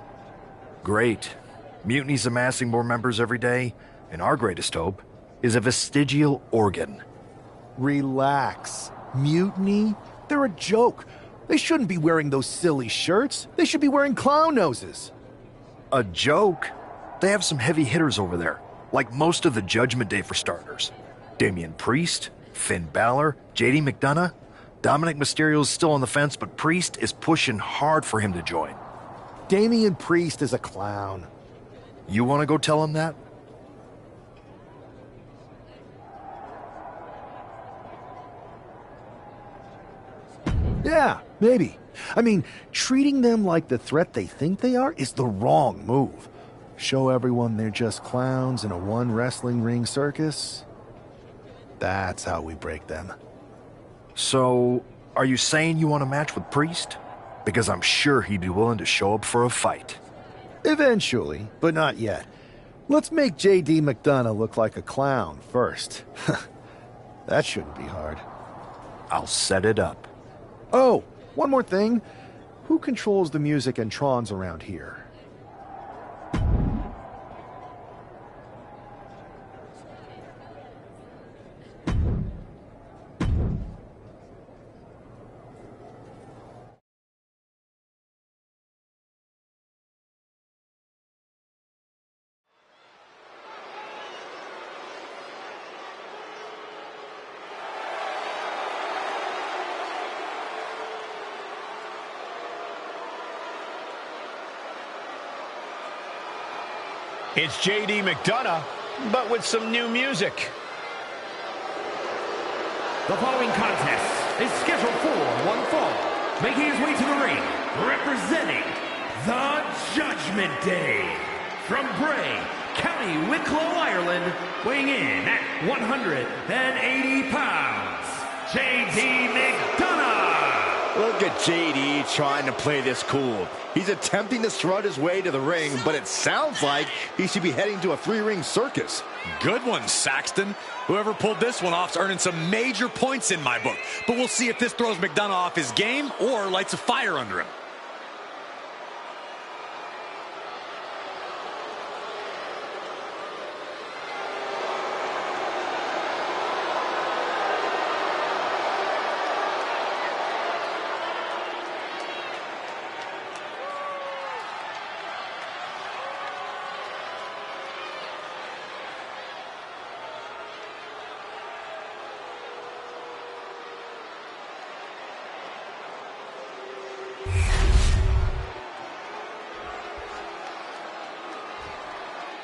Great. Mutiny's amassing more members every day, and our greatest hope is a vestigial organ. Relax. Mutiny? They're a joke. They shouldn't be wearing those silly shirts. They should be wearing clown noses. A joke? They have some heavy hitters over there, like most of the Judgment Day for starters. Damian Priest, Finn Balor, JD McDonough. Dominic Mysterio's still on the fence, but Priest is pushing hard for him to join. Damian Priest is a clown. You want to go tell him that? Yeah, maybe. I mean, treating them like the threat they think they are is the wrong move. Show everyone they're just clowns in a one wrestling ring circus. That's how we break them. So, are you saying you want a match with Priest? Because I'm sure he'd be willing to show up for a fight. Eventually, but not yet. Let's make JD McDonough look like a clown first. That shouldn't be hard. I'll set it up. Oh, one more thing. Who controls the music and trons around here? It's JD McDonough, but with some new music. The following contest is scheduled for one fall. Making his way to the ring, representing the Judgment Day. From Bray, County Wicklow, Ireland, weighing in at 180 pounds, JD McDonough. Look at JD trying to play this cool. He's attempting to strut his way to the ring, but it sounds like he should be heading to a 3-ring circus. Good one, Saxton. Whoever pulled this one off's earning some major points in my book. But we'll see if this throws McDonough off his game or lights a fire under him.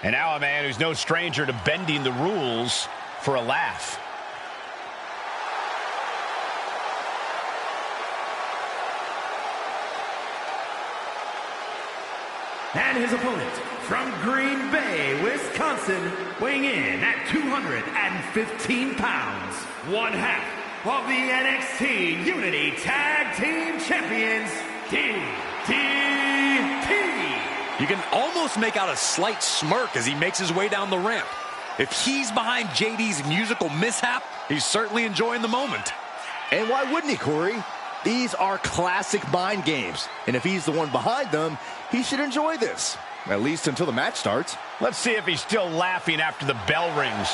And now a man who's no stranger to bending the rules for a laugh. And his opponent from Green Bay, Wisconsin, weighing in at 215 pounds, one half of the NXT Unity Tag Team Champions, DDT. You can almost make out a slight smirk as he makes his way down the ramp. If he's behind JD's musical mishap, he's certainly enjoying the moment. And why wouldn't he, Corey? These are classic mind games. And if he's the one behind them, he should enjoy this. At least until the match starts. Let's see if he's still laughing after the bell rings.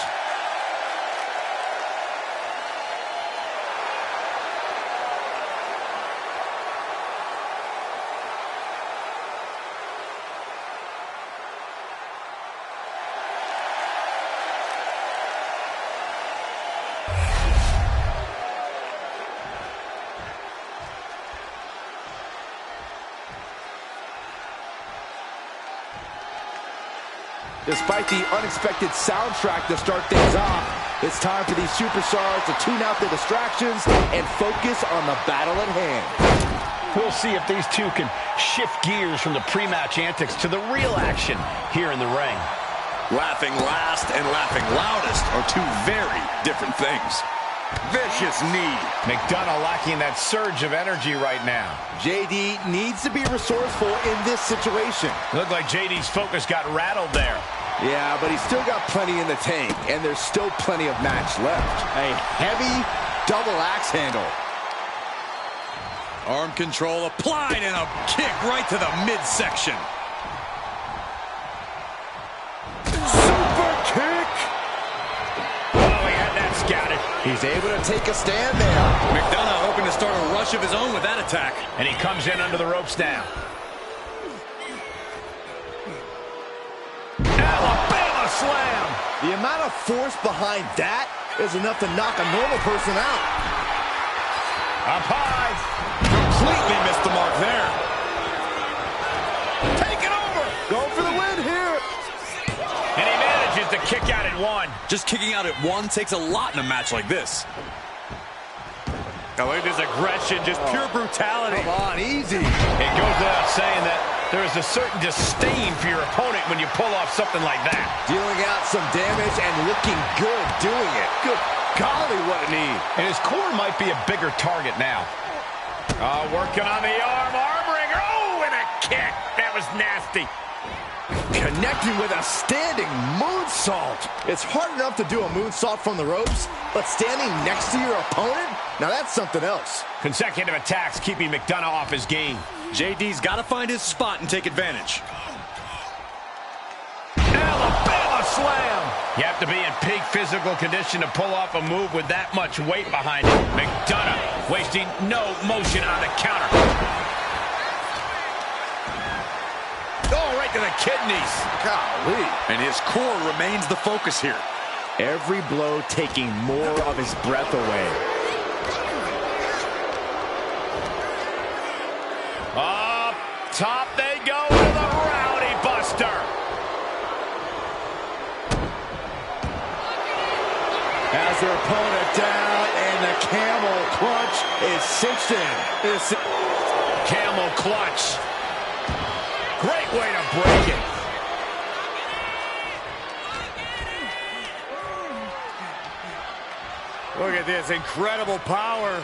Despite the unexpected soundtrack to start things off, it's time for these superstars to tune out their distractions and focus on the battle at hand. We'll see if these two can shift gears from the pre-match antics to the real action here in the ring. Laughing last and laughing loudest are two very different things. Vicious knee. McDonough lacking that surge of energy right now. JD needs to be resourceful in this situation. Looked like JD's focus got rattled there. Yeah, but he's still got plenty in the tank, and there's still plenty of match left. A heavy double axe handle. Arm control applied and a kick right to the midsection. Super kick! Oh, he had that scouted. He's able to take a stand there. McDonough hoping to start a rush of his own with that attack. And he comes in under the ropes now. Alabama slam! The amount of force behind that is enough to knock a normal person out. Up high. Completely missed the mark there. Take it over! Going for the win here. And he manages to kick out at one. Just kicking out at one takes a lot in a match like this. Oh, look at his aggression, just pure brutality. Come on, easy. It goes without saying that there is a certain disdain for your opponent when you pull off something like that. Dealing out some damage and looking good doing it. Good golly, what a knee. And his core might be a bigger target now. Working on the arm wringer. Oh, and a kick. That was nasty. Connecting with a standing moonsault. It's hard enough to do a moonsault from the ropes, but standing next to your opponent? Now that's something else. Consecutive attacks keeping McDonough off his game. JD's got to find his spot and take advantage. Alabama slam. You have to be in peak physical condition to pull off a move with that much weight behind it. McDonough wasting no motion on the counter. Oh, right to the kidneys. Golly. And his core remains the focus here. Every blow taking more of his breath away. Up top they go with a rowdy buster. As their opponent down, and the camel clutch is cinched in. Camel clutch. Great way to break it. Look at this incredible power.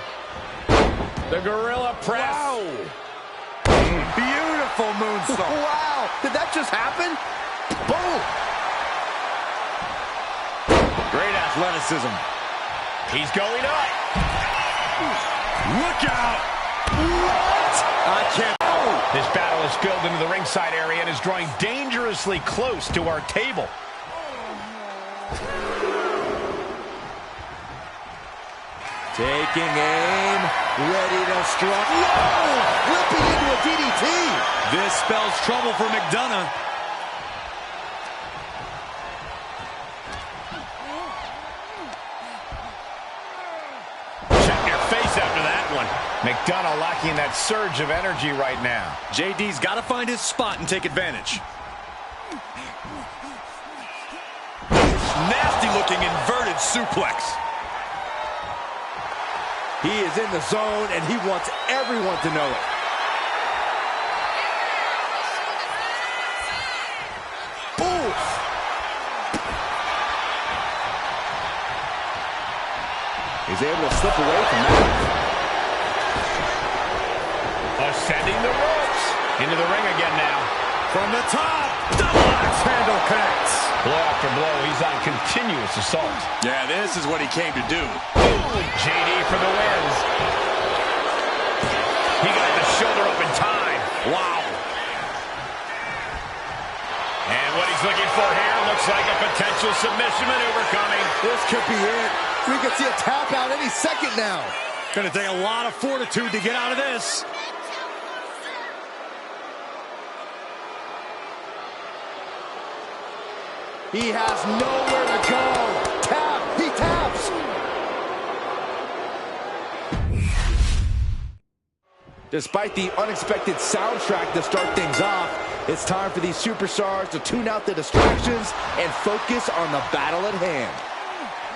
The gorilla press. Wow. Beautiful moonsault. Wow. Did that just happen? Boom. Great athleticism. He's going up. Look out. What? I can't. This battle is spilled into the ringside area and is drawing dangerously close to our table. Taking aim, ready to strike. Whoa! Whipping into a DDT. This spells trouble for McDonough. Check your face after that one. McDonough lacking that surge of energy right now. JD's got to find his spot and take advantage. nasty-looking inverted suplex. He is in the zone, and he wants everyone to know it. Oof! He's able to slip away from that. Ascending the ropes. Into the ring again now. From the top, double axe handle connects. Blow after blow, he's on continuous assault. Yeah, this is what he came to do. JD for the wins. He got the shoulder up in time. Wow. And what he's looking for here looks like a potential submission maneuver coming. This could be it. We could see a tap out any second now. Gonna take a lot of fortitude to get out of this. He has nowhere to go. Tap. He taps. Despite the unexpected soundtrack to start things off, it's time for these superstars to tune out the distractions and focus on the battle at hand.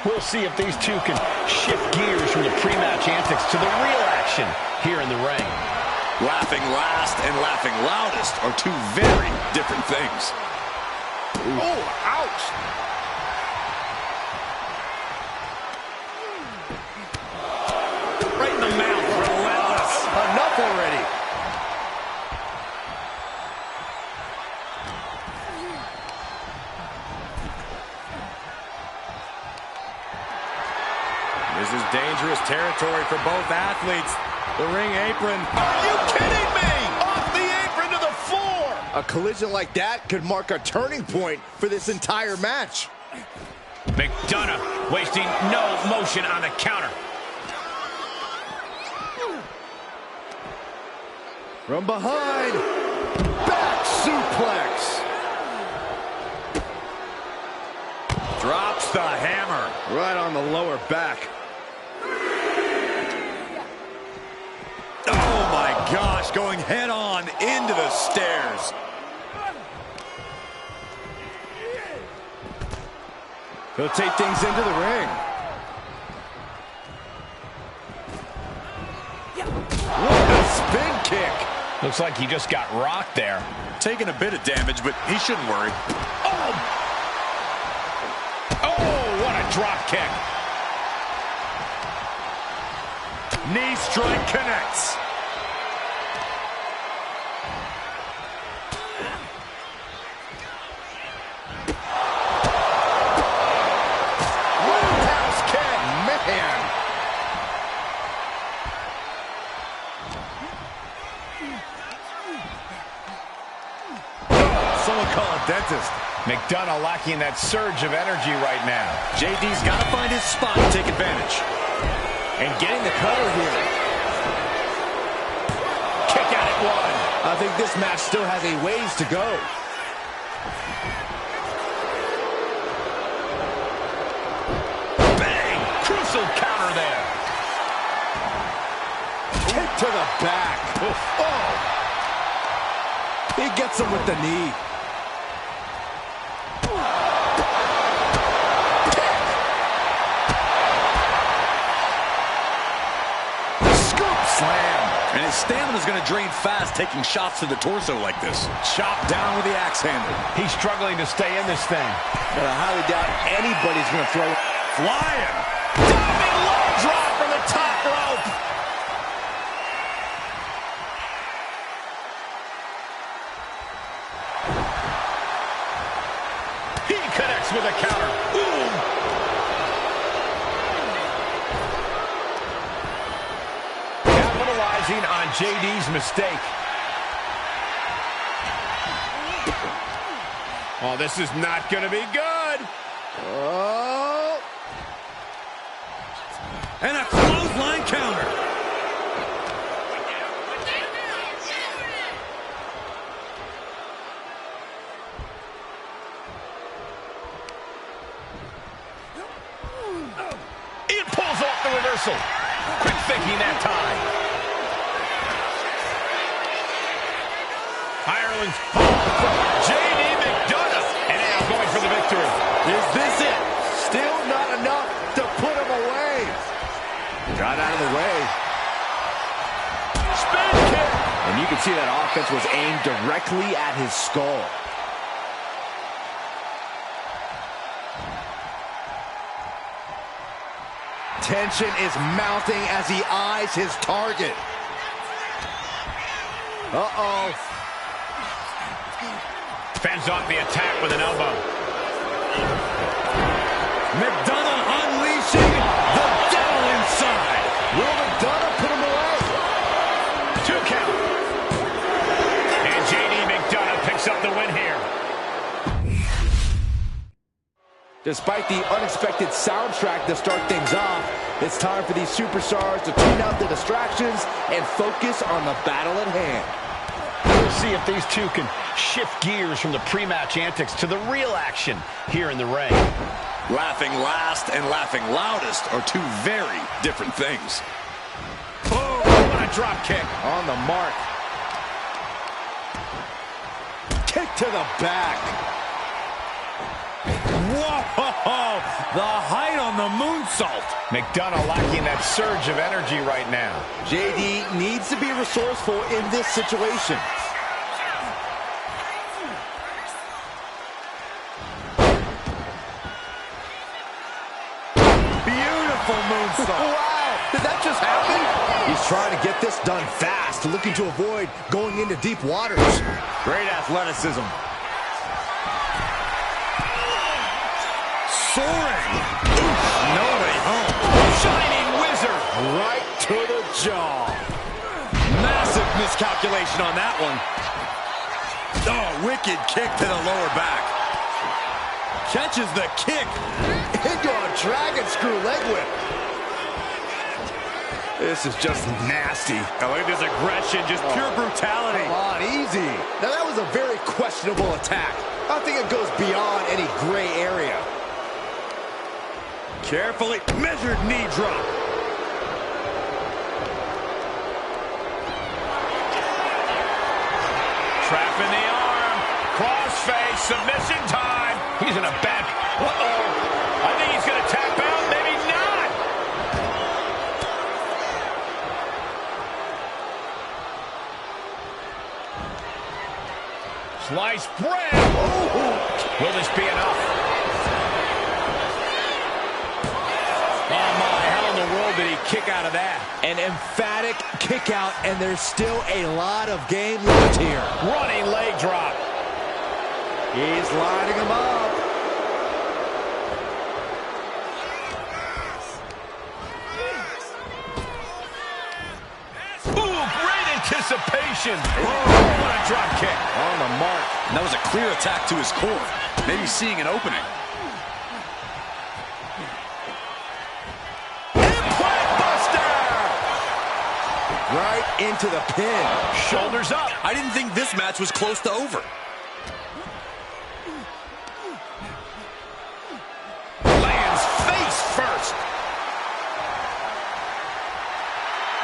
We'll see if these two can shift gears from the pre-match antics to the real action here in the ring. Laughing last and laughing loudest are two very different things. Oh, ouch! Right in the mouth, relentless. Enough already. This is dangerous territory for both athletes. The ring apron. Are you kidding me? Off the apron to the floor. A collision like that could mark a turning point for this entire match. McDonough wasting no motion on the counter. From behind, back suplex. Drops the hammer. Right on the lower back. Oh my gosh, going head on into the stairs. He'll take things into the ring. What a spin kick. Looks like he just got rocked there. Taking a bit of damage, but he shouldn't worry. Oh! Oh, what a drop kick. Knee strike connects. Roundhouse kick, man. Someone call a dentist. McDonough lacking that surge of energy right now. JD's got to find his spot and take advantage. And getting the cover here. Kick out at one. I think this match still has a ways to go. Bang! Crucial counter there. Kick to the back. Oh! He gets him with the knee. And his stamina's going to drain fast, taking shots to the torso like this. Chopped down with the axe handle. He's struggling to stay in this thing. But I highly doubt anybody's going to throw it. Flying. Diving low drop from the top rope. He connects with a counter. Boom. Capitalizing on JD's mistake. Oh, this is not going to be good. Oh! And a clothesline counter. It pulls off the reversal. Quick thinking that time. Ireland's J.D. McDonough. And now going for the victory. Is this it? Still not enough to put him away. Got out of the way. Spin kick. And you can see that offense was aimed directly at his skull. Tension is mounting as he eyes his target. Uh-oh. Fends off the attack with an elbow. McDonough unleashing the devil inside. Will McDonough put him away? 2 count. And JD McDonough picks up the win here. Despite the unexpected soundtrack to start things off, it's time for these superstars to tune out the distractions and focus on the battle at hand. We'll see if these two can shift gears from the pre-match antics to the real action here in the ring. Laughing last and laughing loudest are two very different things. Oh, what a drop kick. On the mark. Kick to the back. Whoa! The height on the moonsault. McDonough lacking that surge of energy right now. JD needs to be resourceful in this situation. Beautiful moonsault. Wow! Did that just happen? He's trying to get this done fast, looking to avoid going into deep waters. Great athleticism. Soaring. Oof, no way home. Shining wizard. Right to the jaw. Massive miscalculation on that one. Oh, wicked kick to the lower back. Catches the kick. Into a dragon screw leg whip. This is just nasty. Oh, look at this aggression, just pure brutality. Come on, easy. Now that was a very questionable attack. I think it goes beyond any gray area. Carefully measured knee drop. Trapping the arm. Crossface. Submission time. He's in a bad... Uh-oh. I think he's going to tap out. Maybe not. Sliced bread. Oh. Will this be enough? Did he kick out of that? An emphatic kick out, and there's still a lot of game left here. Running leg drop. He's lining him up. Ooh, great anticipation. Oh, what a drop kick. On the mark. And that was a clear attack to his core. Maybe seeing an opening. Right into the pin. Shoulders up. I didn't think this match was close to over. Lands face first.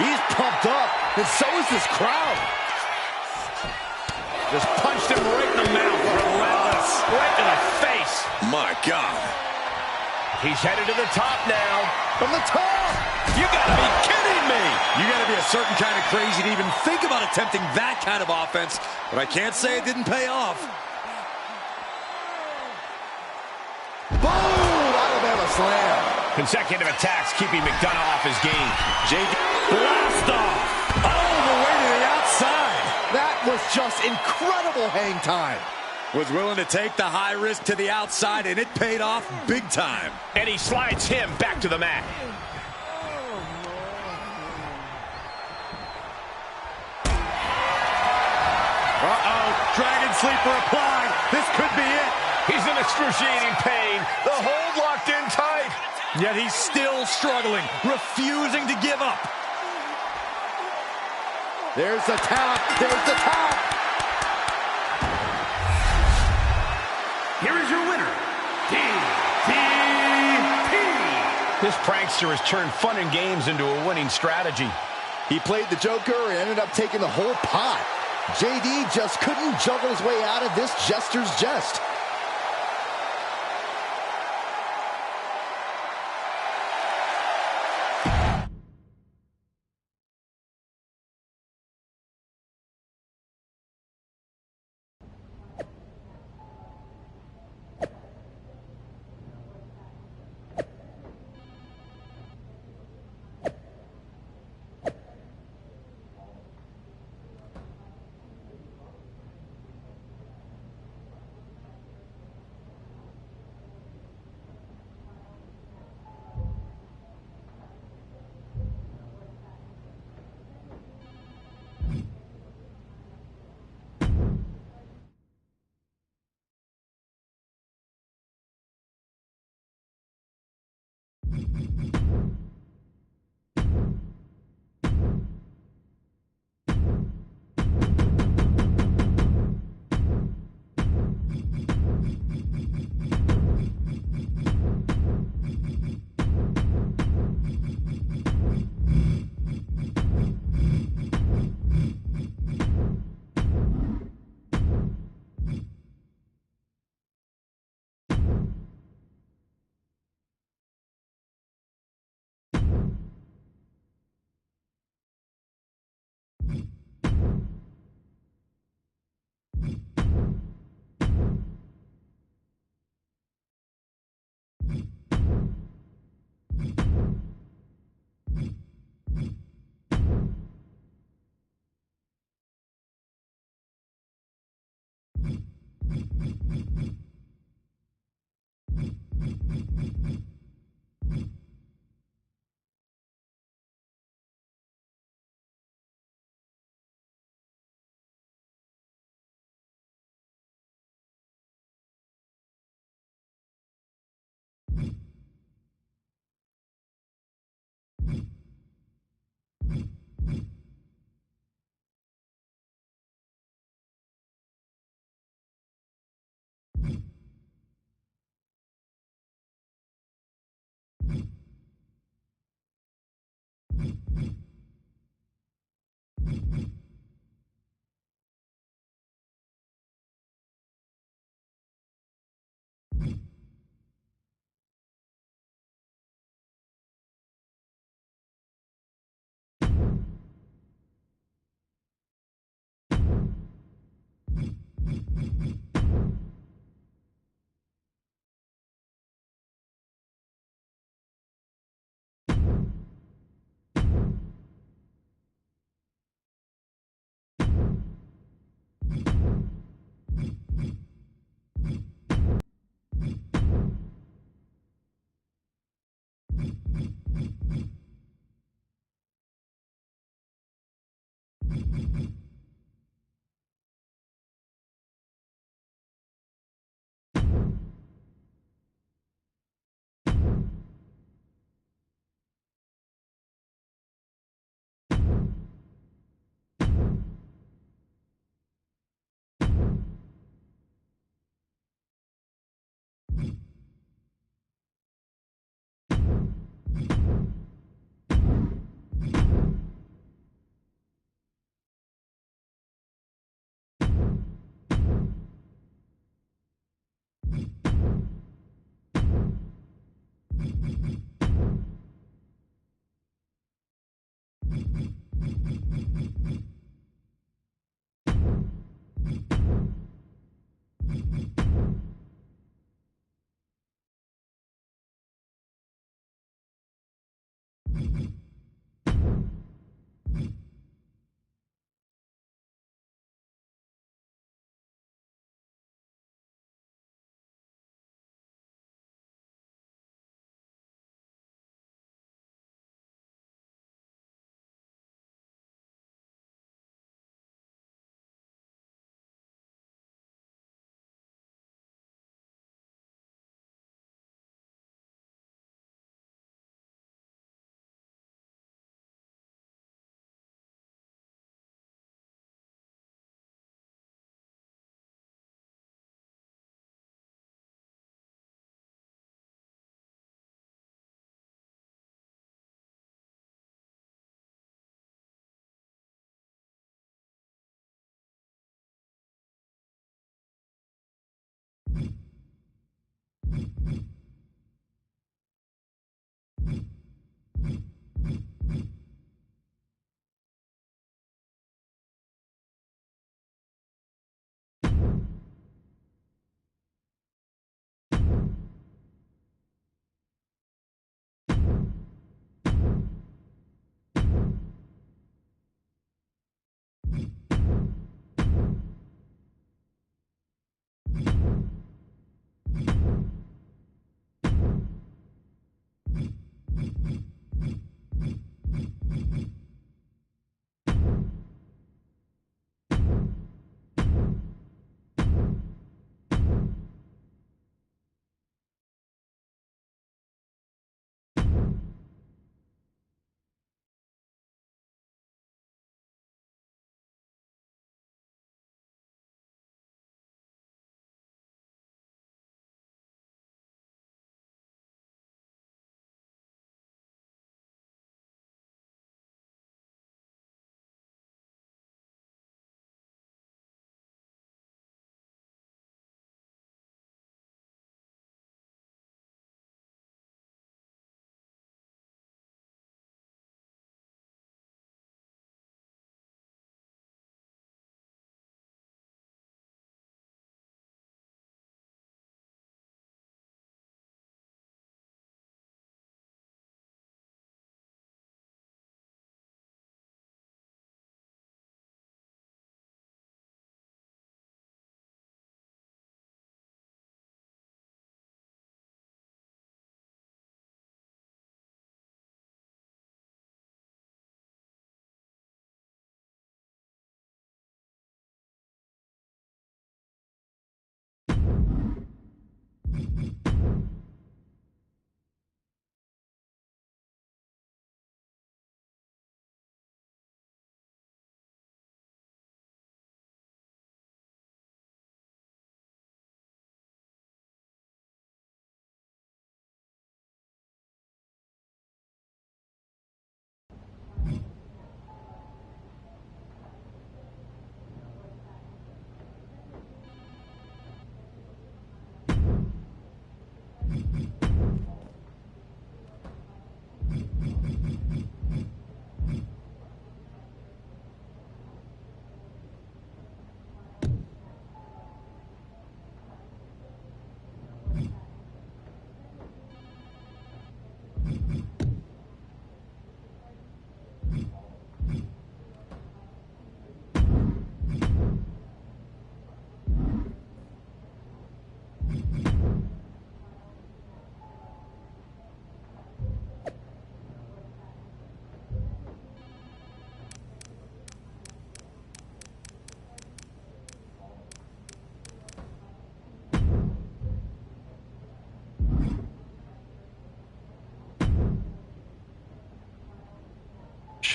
He's pumped up, and so is this crowd. Just punched him right in the mouth. Relentless. Right in the face. My God. He's headed to the top now. From the top. You gotta be kidding me. You gotta be a certain kind of crazy to even think about attempting that kind of offense. But I can't say it didn't pay off. Boom! Alabama slam. Consecutive attacks keeping McDonough off his game. JD blast off. All the way to the outside. That was just incredible hang time. Was willing to take the high risk to the outside, and it paid off big time. And he slides him back to the mat. Uh-oh, Dragon Sleeper applied. This could be it. He's in excruciating pain. The hold locked in tight. Yet he's still struggling, refusing to give up. There's the tap. There's the tap. Here is your winner, DDT. This prankster has turned fun and games into a winning strategy. He played the Joker and ended up taking the whole pot. JD just couldn't juggle his way out of this jester's jest.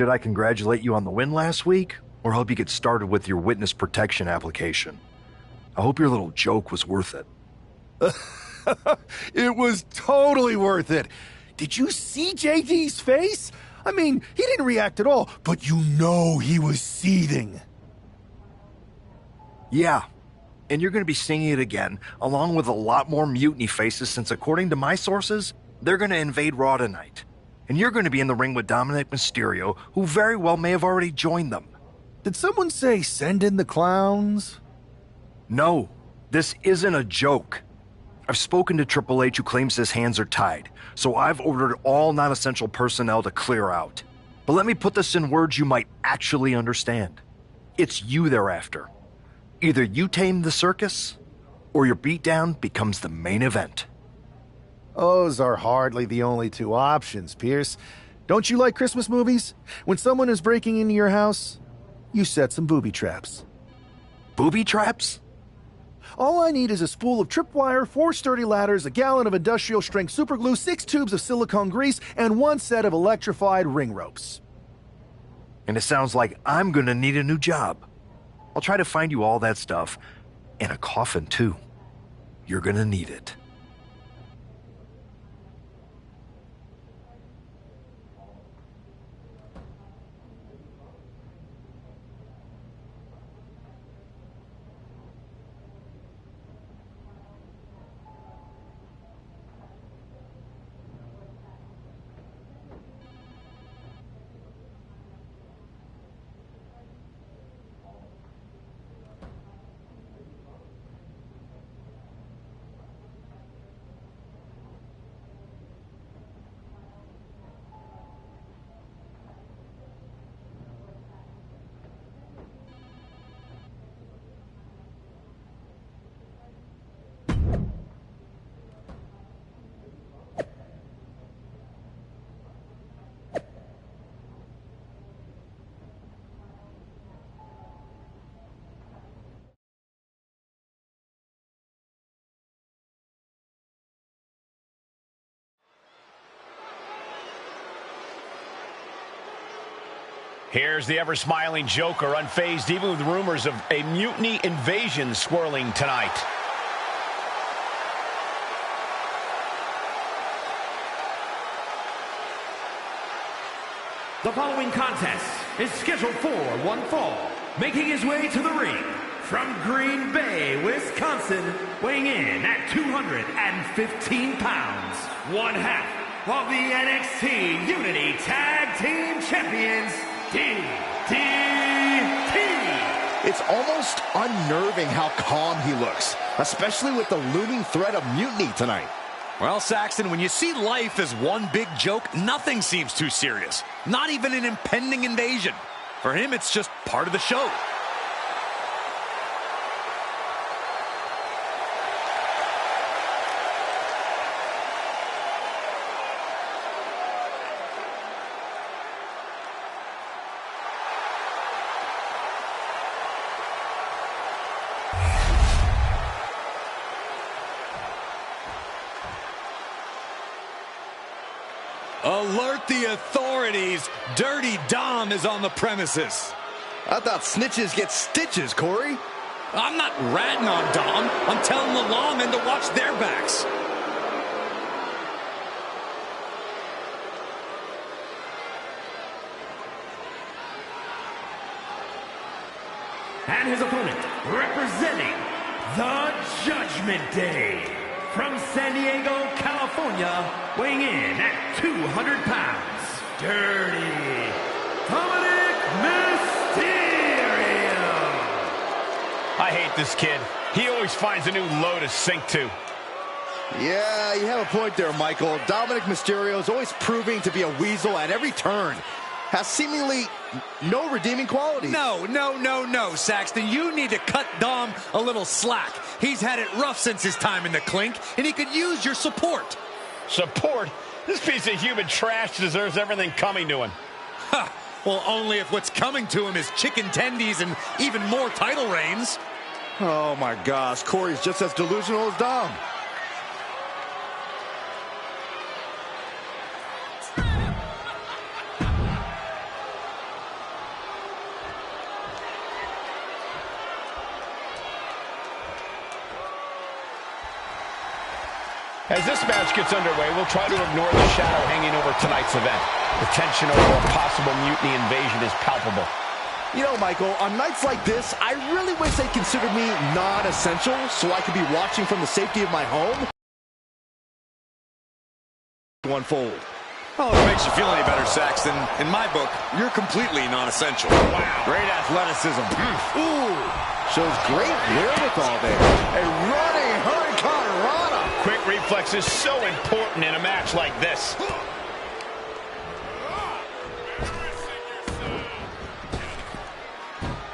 Should I congratulate you on the win last week, or help you get started with your witness protection application? I hope your little joke was worth it. It was totally worth it. Did you see JD's face? I mean, he didn't react at all, but you know he was seething. Yeah, and you're going to be seeing it again, along with a lot more mutiny faces, since according to my sources, they're going to invade Raw tonight. And you're going to be in the ring with Dominic Mysterio, who very well may have already joined them. Did someone say send in the clowns? No, this isn't a joke. I've spoken to Triple H, who claims his hands are tied, so I've ordered all non-essential personnel to clear out. But let me put this in words you might actually understand. It's you they're after. Either you tame the circus, or your beatdown becomes the main event. Those are hardly the only two options, Pierce. Don't you like Christmas movies? When someone is breaking into your house, you set some booby traps. Booby traps? All I need is a spool of tripwire, 4 sturdy ladders, a gallon of industrial-strength superglue, 6 tubes of silicone grease, and 1 set of electrified ring ropes. And it sounds like I'm gonna need a new job. I'll try to find you all that stuff, and a coffin too. You're gonna need it. Here's the ever-smiling Joker, unfazed even with rumors of a mutiny invasion swirling tonight. The following contest is scheduled for one fall. Making his way to the ring from Green Bay, Wisconsin, weighing in at 215 pounds, one half of the NXT Unity Tag Team Champions, DDT. It's almost unnerving how calm he looks, especially with the looming threat of mutiny tonight. Well, Saxton, when you see life as one big joke, nothing seems too serious. Not even an impending invasion. For him, it's just part of the show. Alert the authorities. Dirty Dom is on the premises. I thought snitches get stitches, Corey. I'm not ratting on Dom. I'm telling the lawmen to watch their backs. And his opponent, representing the Judgment Day, from San Diego, California, weighing in at 200 pounds, Dirty Dominic Mysterio. I hate this kid. He always finds a new low to sink to. Yeah, you have a point there, Michael. Dominic Mysterio is always proving to be a weasel at every turn. Has seemingly no redeeming qualities. No, Saxton. You need to cut Dom a little slack. He's had it rough since his time in the clink, and he could use your support. Support? This piece of human trash deserves everything coming to him. Ha! Well, only if what's coming to him is chicken tendies and even more title reigns. Oh, my gosh. Corey's just as delusional as Dom. As this match gets underway, we'll try to ignore the shadow hanging over tonight's event. The tension over a possible mutiny invasion is palpable. You know, Michael, on nights like this, I really wish they considered me non-essential so I could be watching from the safety of my home. Unfold. Oh, if it makes you feel any better, Saxton, in my book, you're completely non-essential. Wow, great athleticism. Ooh, shows great wherewithal there. A running hurricane rana. Quick reflexes so important in a match like this.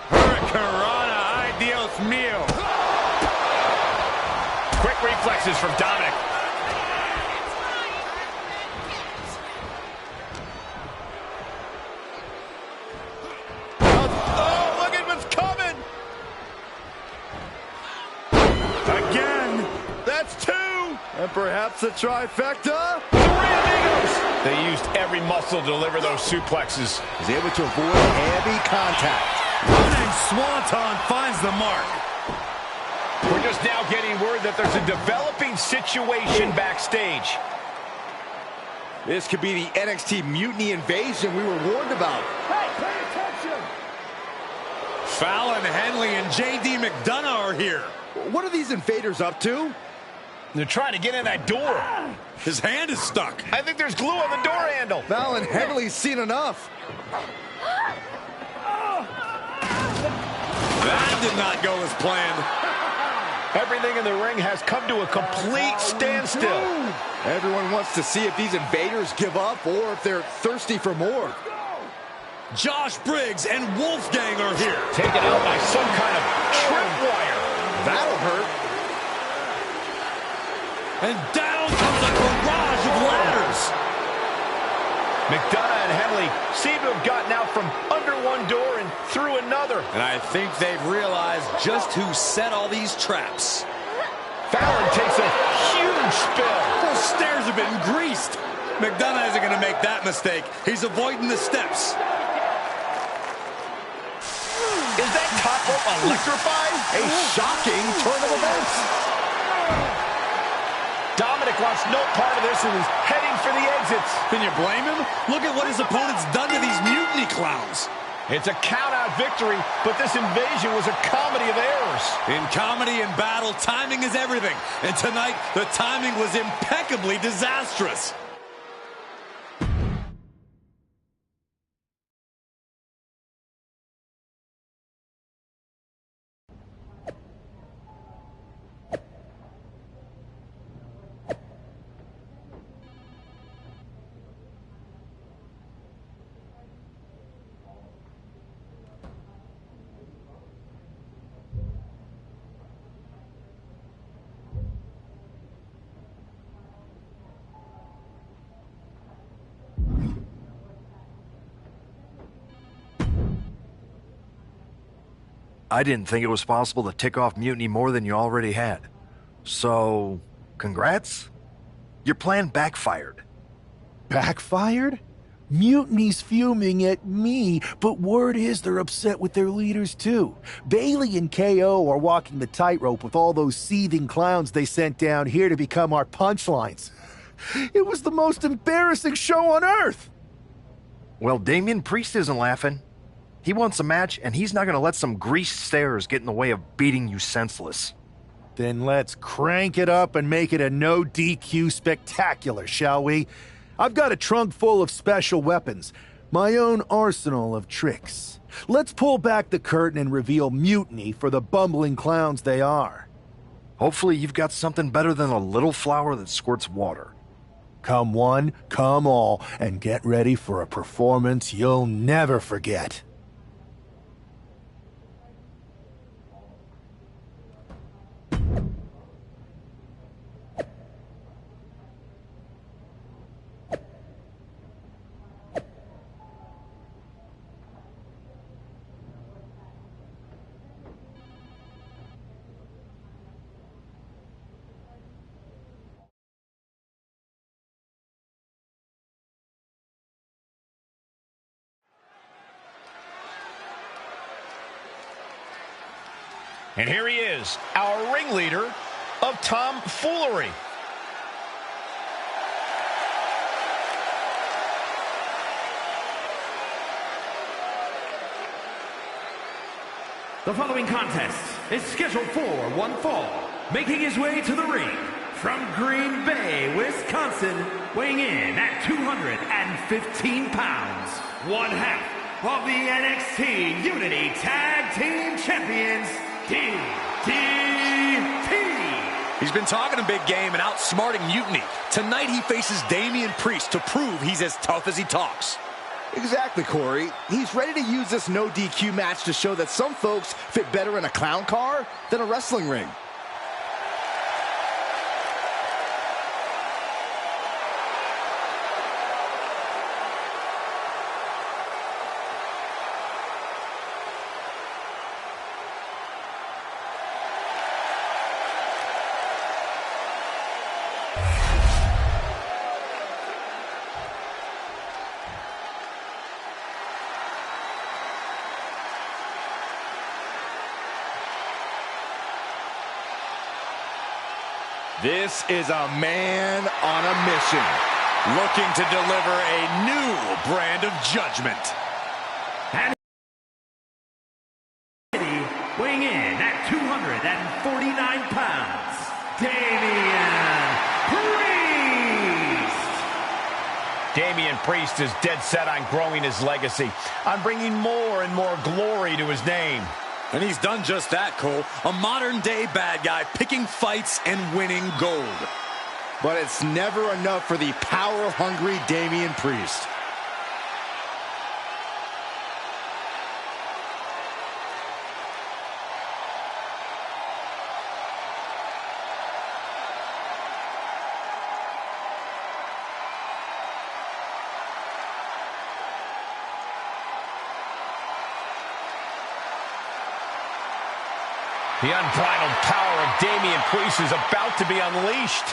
Hurricanrana, ay Dios mío. Quick reflexes from Dominic. Oh, look at what's coming. Again. That's two. And perhaps a trifecta. They used every muscle to deliver those suplexes. He's able to avoid heavy contact. Running Swanton finds the mark. We're just now getting word that there's a developing situation backstage. This could be the NXT Mutiny Invasion we were warned about. Hey, pay attention! Fallon Henley and JD McDonough are here. What are these invaders up to? They're trying to get in that door. His hand is stuck. I think there's glue on the door handle. Fallon Henley's seen enough. That did not go as planned. Everything in the ring has come to a complete standstill. Everyone wants to see if these invaders give up or if they're thirsty for more. Josh Briggs and Wolfgang are here. Taken out by some kind of tripwire. That'll hurt. And down comes a barrage of ladders. McDonough and Henley seem to have gotten out from under one door and through another. And I think they've realized just who set all these traps. Fallon takes a huge spill. Those stairs have been greased. McDonough isn't going to make that mistake. He's avoiding the steps. Is that top rope electrified? A shocking turn of events. Dominic wants no part of this and is heading for the exits. Can you blame him? Look at what his opponent's done to these mutiny clowns. It's a count-out victory, but this invasion was a comedy of errors. In comedy and battle, timing is everything. And tonight, the timing was impeccably disastrous. I didn't think it was possible to tick off Mutiny more than you already had. So, congrats? Your plan backfired. Backfired? Mutiny's fuming at me, but word is they're upset with their leaders too. Bailey and KO are walking the tightrope with all those seething clowns they sent down here to become our punchlines. It was the most embarrassing show on earth! Well, Damian Priest isn't laughing. He wants a match, and he's not going to let some greased stairs get in the way of beating you senseless. Then let's crank it up and make it a no DQ spectacular, shall we? I've got a trunk full of special weapons, my own arsenal of tricks. Let's pull back the curtain and reveal Mutiny for the bumbling clowns they are. Hopefully you've got something better than a little flower that squirts water. Come one, come all, and get ready for a performance you'll never forget. And here he is, our ringleader of tomfoolery. The following contest is scheduled for one fall. Making his way to the ring from Green Bay, Wisconsin, weighing in at 215 pounds, one half of the NXT Unity Tag Team Champions, DDT. He's been talking a big game and outsmarting Mutiny. Tonight he faces Damian Priest to prove he's as tough as he talks. Exactly, Corey. He's ready to use this no DQ match to show that some folks fit better in a clown car than a wrestling ring. This is a man on a mission, looking to deliver a new brand of judgment. And weighing in at 249 pounds, Damian Priest. Damian Priest is dead set on growing his legacy, on bringing more and more glory to his name. And he's done just that, Cole. A modern-day bad guy picking fights and winning gold. But it's never enough for the power-hungry Damian Priest. The unbridled power of Damian Priest is about to be unleashed.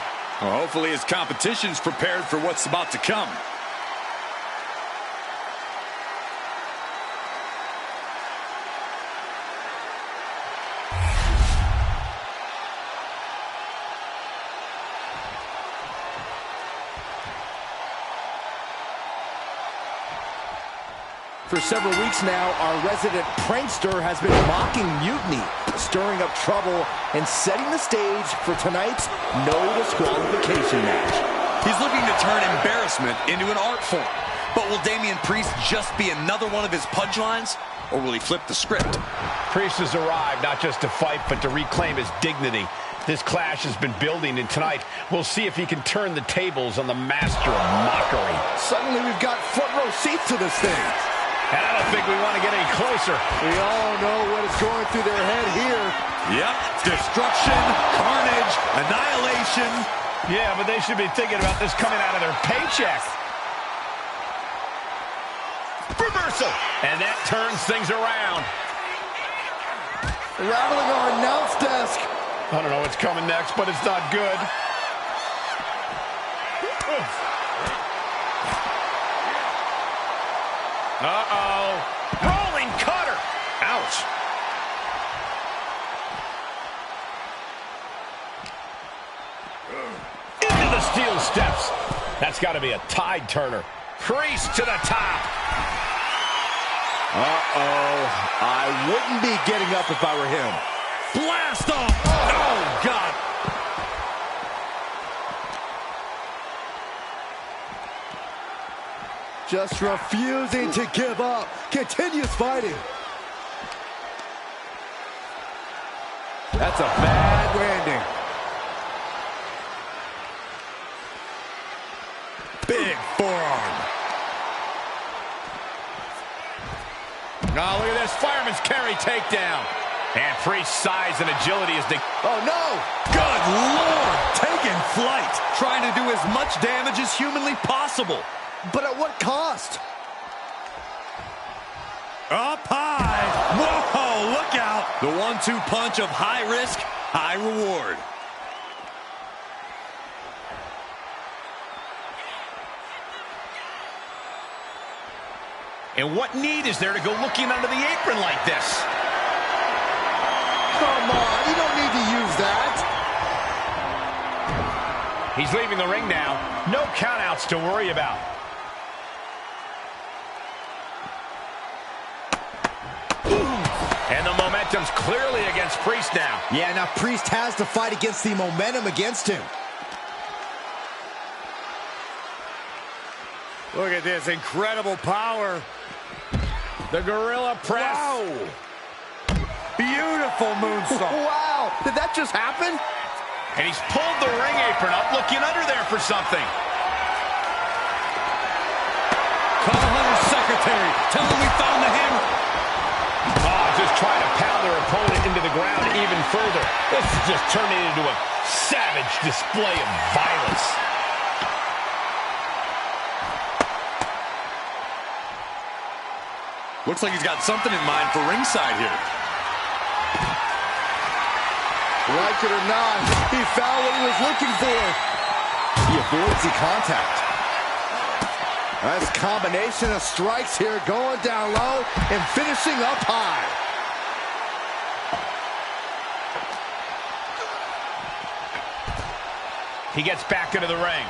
Well, hopefully his competition's prepared for what's about to come. For several weeks now, our resident prankster has been mocking Mutiny, stirring up trouble and setting the stage for tonight's no disqualification match. He's looking to turn embarrassment into an art form. But will Damian Priest just be another one of his punchlines? Or will he flip the script? Priest has arrived not just to fight, but to reclaim his dignity. This clash has been building, and tonight we'll see if he can turn the tables on the master of mockery. Suddenly we've got front row seats to this thing. And I don't think we want to get any closer. We all know what is going through their head here. Yep, destruction, carnage, annihilation. Yeah, but they should be thinking about this coming out of their paycheck. Reversal. And that turns things around. Rattling our announce desk. I don't know what's coming next, but it's not good. Uh-oh. Rolling cutter. Ouch. Into the steel steps. That's got to be a tide turner. Priest to the top. Uh-oh. I wouldn't be getting up if I were him. Blast off. Oh, God. Just refusing to give up. Continues fighting. That's a bad landing. Big forearm. Oh, look at this. Fireman's carry takedown. And Priest's size and agility is the... Oh, no. Good Lord. Taking flight. Trying to do as much damage as humanly possible. But at what cost? Up high. Whoa, look out. The 1-2 punch of high risk, high reward. And what need is there to go looking under the apron like this? Come on, you don't need to use that. He's leaving the ring now. No countouts to worry about. And the momentum momentum's clearly against Priest now. Yeah, now Priest has to fight against the momentum against him. Look at this incredible power. The gorilla press. Wow. Beautiful moonsault. Wow. Did that just happen? And he's pulled the ring apron up, looking under there for something. Call Hunter's secretary. Tell him we found the hammer. Oh, just trying to pound their opponent into the ground even further. This is just turning into a savage display of violence. Looks like he's got something in mind for ringside here. Like it or not, he found what he was looking for. He avoids the contact. Nice combination of strikes here, going down low and finishing up high. He gets back into the ring.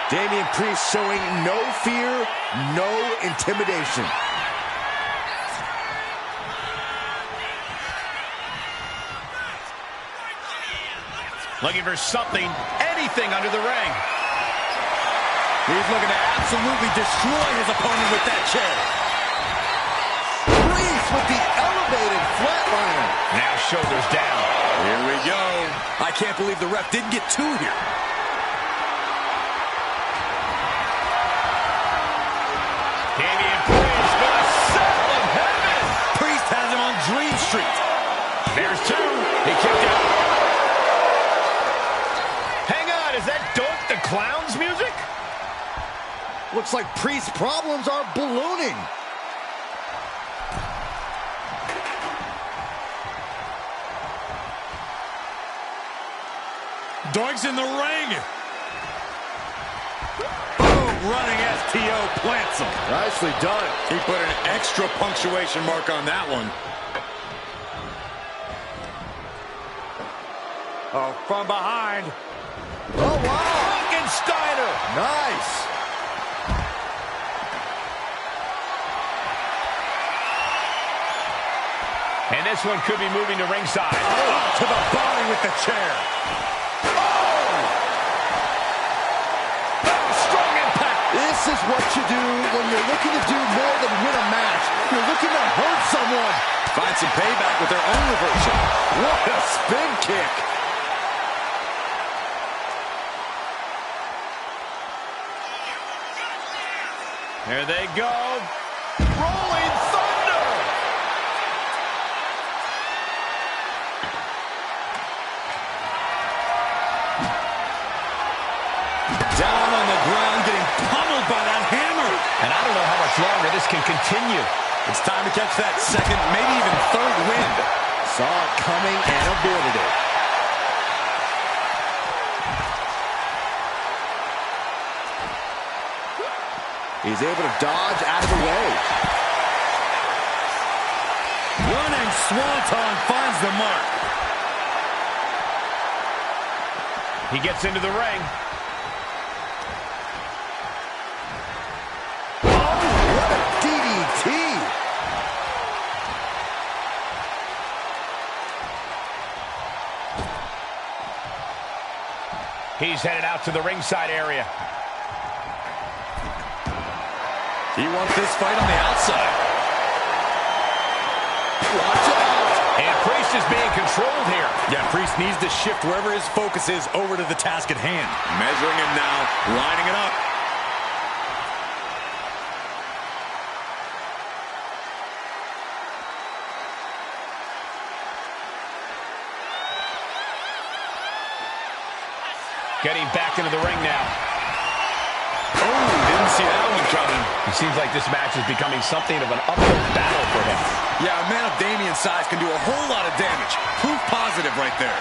Damian Priest showing no fear, no intimidation. Looking for something, anything under the ring. He's looking to absolutely destroy his opponent with that chair. Priest with the elevated flatliner. Now shoulders down. Here we go. I can't believe the ref didn't get two here. Damian Priest with a soul of heaven. Priest has him on Dream Street. There's two. He kicked out. Hang on, is that Dope the Clown's music? Looks like Priest's problems are ballooning. Doink's in the ring. Boom, running STO plants him. Nicely done. He put an extra punctuation mark on that one. Oh, from behind. Oh, wow. Frankensteiner. Nice. And this one could be moving to ringside. Up to the body with the chair. Strong impact. This is what you do when you're looking to do more than win a match. You're looking to hurt someone. Find some payback with their own reversal. What a spin kick. There they go. Rolling Thunder. Down on the ground, getting pummeled by that hammer. And I don't know how much longer this can continue. It's time to catch that second, maybe even third wind. Saw it coming and avoided it. He's able to dodge out of the way. Running Swanton finds the mark. He gets into the ring. Oh, what a DDT. He's headed out to the ringside area. He wants this fight on the outside. Watch out. And Priest is being controlled here. Yeah, Priest needs to shift wherever his focus is over to the task at hand. Measuring him now, lining it up. Getting back into the ring now. Oh, didn't see that one coming. It seems like this match is becoming something of an uphill battle for him. Yeah, a man of Damian's size can do a whole lot of damage. Proof positive right there.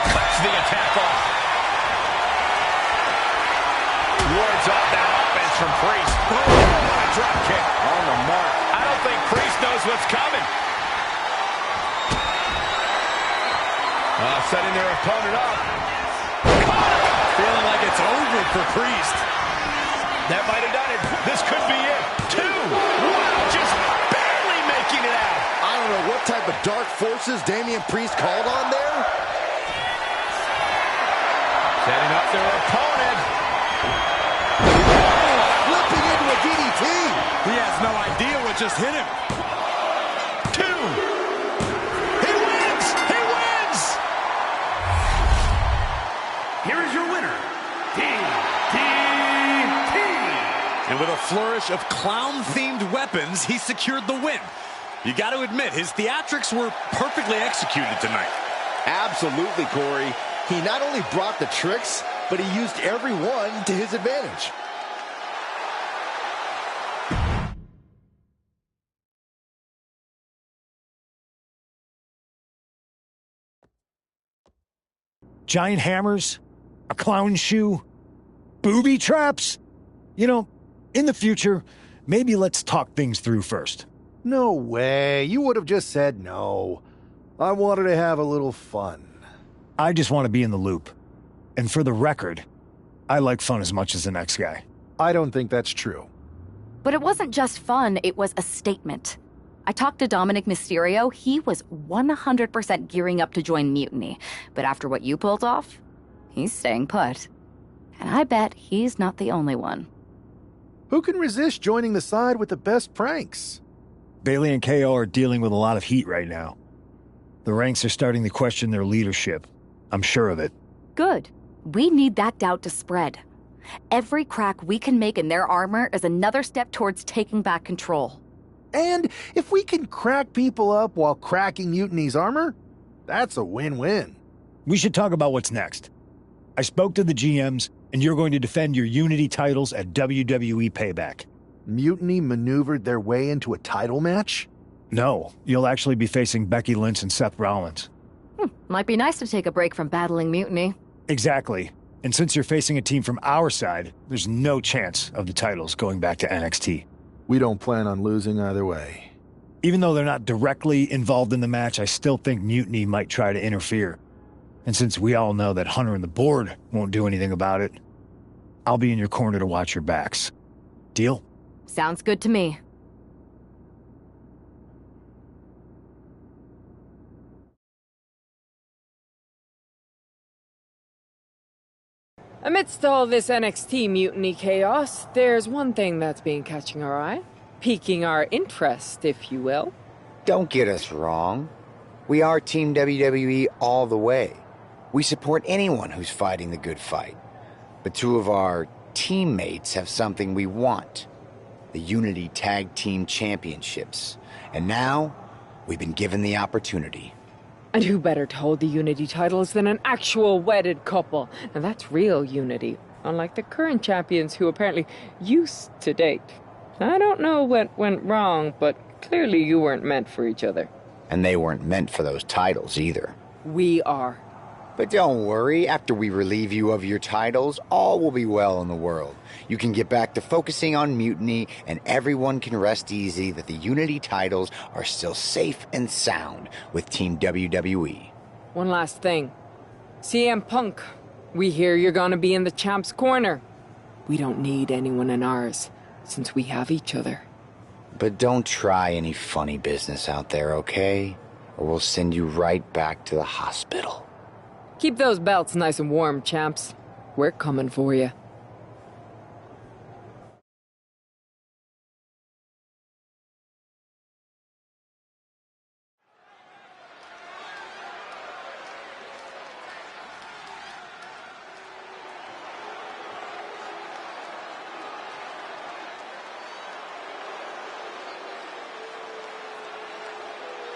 Cuts the attack off. Wards off that offense from Priest. Oh, what a drop kick. On the mark. I don't think Priest knows what's coming. Setting their opponent up. Feeling like it's over for Priest. That might have done it. This could be it. Two. Wow, just bam! don't know what type of dark forces Damian Priest called on there. Setting up their opponent. Flipping into a DDT. He has no idea what just hit him. 2. He wins! He wins! Here is your winner, DDT. And with a flourish of clown-themed weapons, he secured the win. You got to admit, his theatrics were perfectly executed tonight. Absolutely, Corey. He not only brought the tricks, but he used every one to his advantage. Giant hammers, a clown shoe, booby traps. You know, in the future, maybe let's talk things through first. No way. You would have just said no. I wanted to have a little fun. I just want to be in the loop. And for the record, I like fun as much as the next guy. I don't think that's true. But it wasn't just fun, it was a statement. I talked to Dominic Mysterio. He was 100% gearing up to join Mutiny. But after what you pulled off, he's staying put. And I bet he's not the only one. Who can resist joining the side with the best pranks? Bailey and KO are dealing with a lot of heat right now. The ranks are starting to question their leadership. I'm sure of it. Good. We need that doubt to spread. Every crack we can make in their armor is another step towards taking back control. And if we can crack people up while cracking Mutiny's armor, that's a win-win. We should talk about what's next. I spoke to the GMs, and you're going to defend your Unity titles at WWE Payback. Mutiny maneuvered their way into a title match? No, you'll actually be facing Becky Lynch and Seth Rollins. Might be nice to take a break from battling Mutiny. Exactly. And since you're facing a team from our side, there's no chance of the titles going back to NXT. We don't plan on losing either way. Even though they're not directly involved in the match, I still think Mutiny might try to interfere. And since we all know that Hunter and the board won't do anything about it, I'll be in your corner to watch your backs. Deal? Sounds good to me. Amidst all this NXT mutiny chaos, there's one thing that's been catching our eye. Piquing our interest, if you will. Don't get us wrong. We are Team WWE all the way. We support anyone who's fighting the good fight. But two of our teammates have something we want. The Unity Tag Team Championships. And now, we've been given the opportunity. And who better to hold the Unity titles than an actual wedded couple? And that's real unity, unlike the current champions who apparently used to date. I don't know what went wrong, but clearly you weren't meant for each other. And they weren't meant for those titles either. We are. But don't worry, after we relieve you of your titles, all will be well in the world. You can get back to focusing on Mutiny, and everyone can rest easy that the Unity titles are still safe and sound with Team WWE. One last thing. CM Punk, we hear you're gonna be in the champ's corner. We don't need anyone in ours, since we have each other. But don't try any funny business out there, okay? Or we'll send you right back to the hospital. Keep those belts nice and warm, champs. We're coming for you.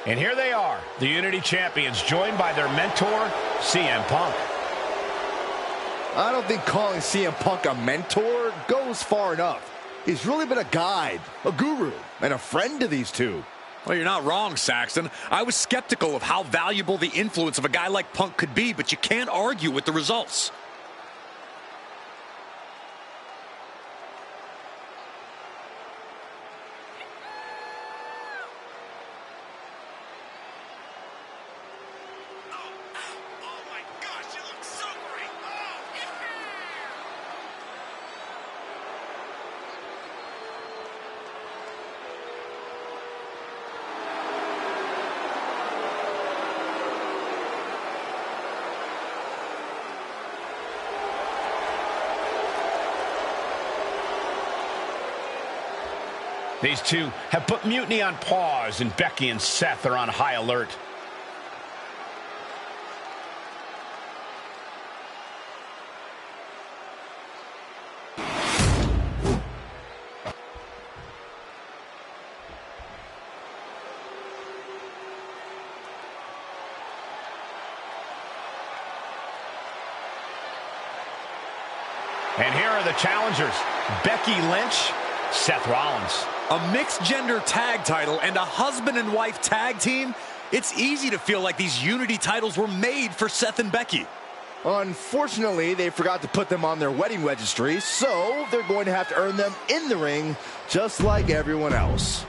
And here they are, the Unity Champions, joined by their mentor, CM Punk. I don't think calling CM Punk a mentor goes far enough. He's really been a guide, a guru, and a friend to these two. Well, you're not wrong, Saxton. I was skeptical of how valuable the influence of a guy like Punk could be, but you can't argue with the results. These two have put Mutiny on pause, and Becky and Seth are on high alert. And here are the challengers, Becky Lynch, Seth Rollins. A mixed-gender tag title and a husband and wife tag team? It's easy to feel like these Unity titles were made for Seth and Becky. Unfortunately, they forgot to put them on their wedding registry, so they're going to have to earn them in the ring, just like everyone else.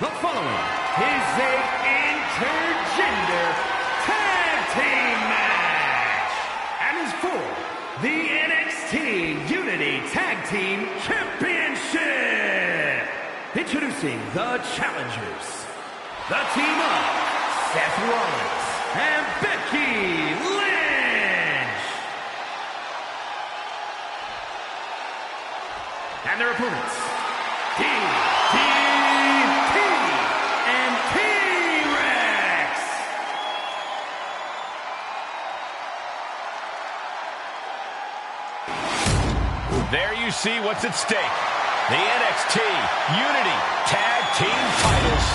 The following is a intergender tag team match and is for the NXT Unity Tag Team Championship. Introducing the challengers, the team of Seth Rollins and Becky Lynch. And their opponents, DDT and T-Rex. There you see what's at stake. The NXT Unity Tag Team titles.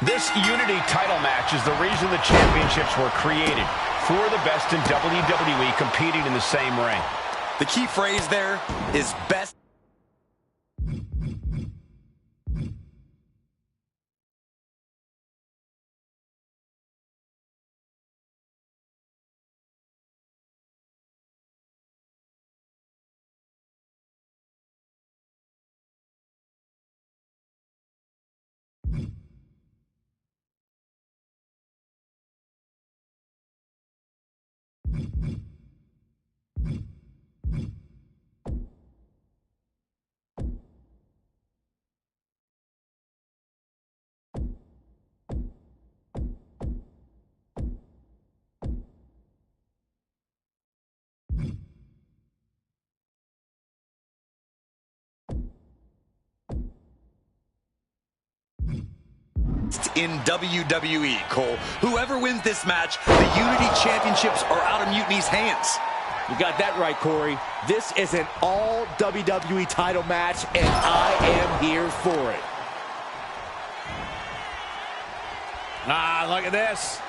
This Unity title match is the reason the championships were created. Four of the best in WWE competing in the same ring. The key phrase there is best. In WWE, Cole. Whoever wins this match, the Unity Championships are out of Mutiny's hands. You got that right, Corey. This is an all WWE title match, and I am here for it. Ah, look at this.